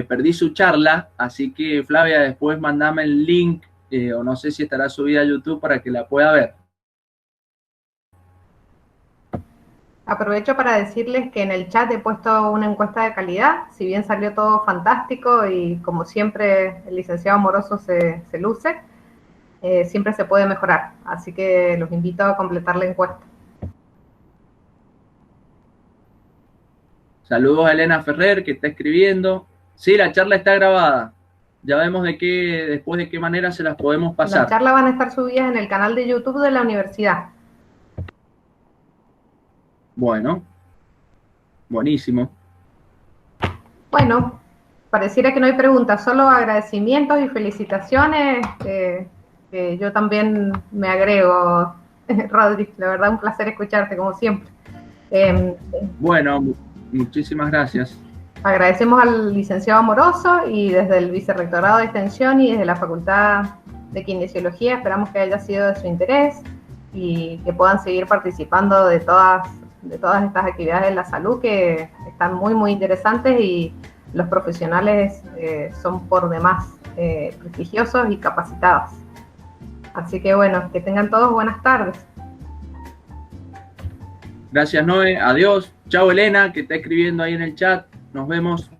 perdí su charla, así que Flavia, después mandame el link o no sé si estará subida a YouTube para que la pueda ver. Aprovecho para decirles que en el chat he puesto una encuesta de calidad, si bien salió todo fantástico y como siempre el licenciado Amoroso se luce, siempre se puede mejorar, así que los invito a completar la encuesta. Saludos a Elena Ferrer que está escribiendo. Sí, la charla está grabada. ya vemos después de qué manera se las podemos pasar. Las charlas van a estar subidas en el canal de YouTube de la universidad. Bueno, buenísimo. Bueno, pareciera que no hay preguntas, solo agradecimientos y felicitaciones. Yo también me agrego, Rodri, la verdad un placer escucharte como siempre. Bueno, muchísimas gracias. Agradecemos al licenciado Amoroso y desde el Vicerrectorado de Extensión y desde la Facultad de Kinesiología esperamos que haya sido de su interés y que puedan seguir participando de todas estas actividades de la salud que están muy, muy interesantes y los profesionales son por demás prestigiosos y capacitados. Así que bueno, que tengan todos buenas tardes. Gracias, Noé. Adiós. Chao, Elena, que está escribiendo ahí en el chat. Nos vemos.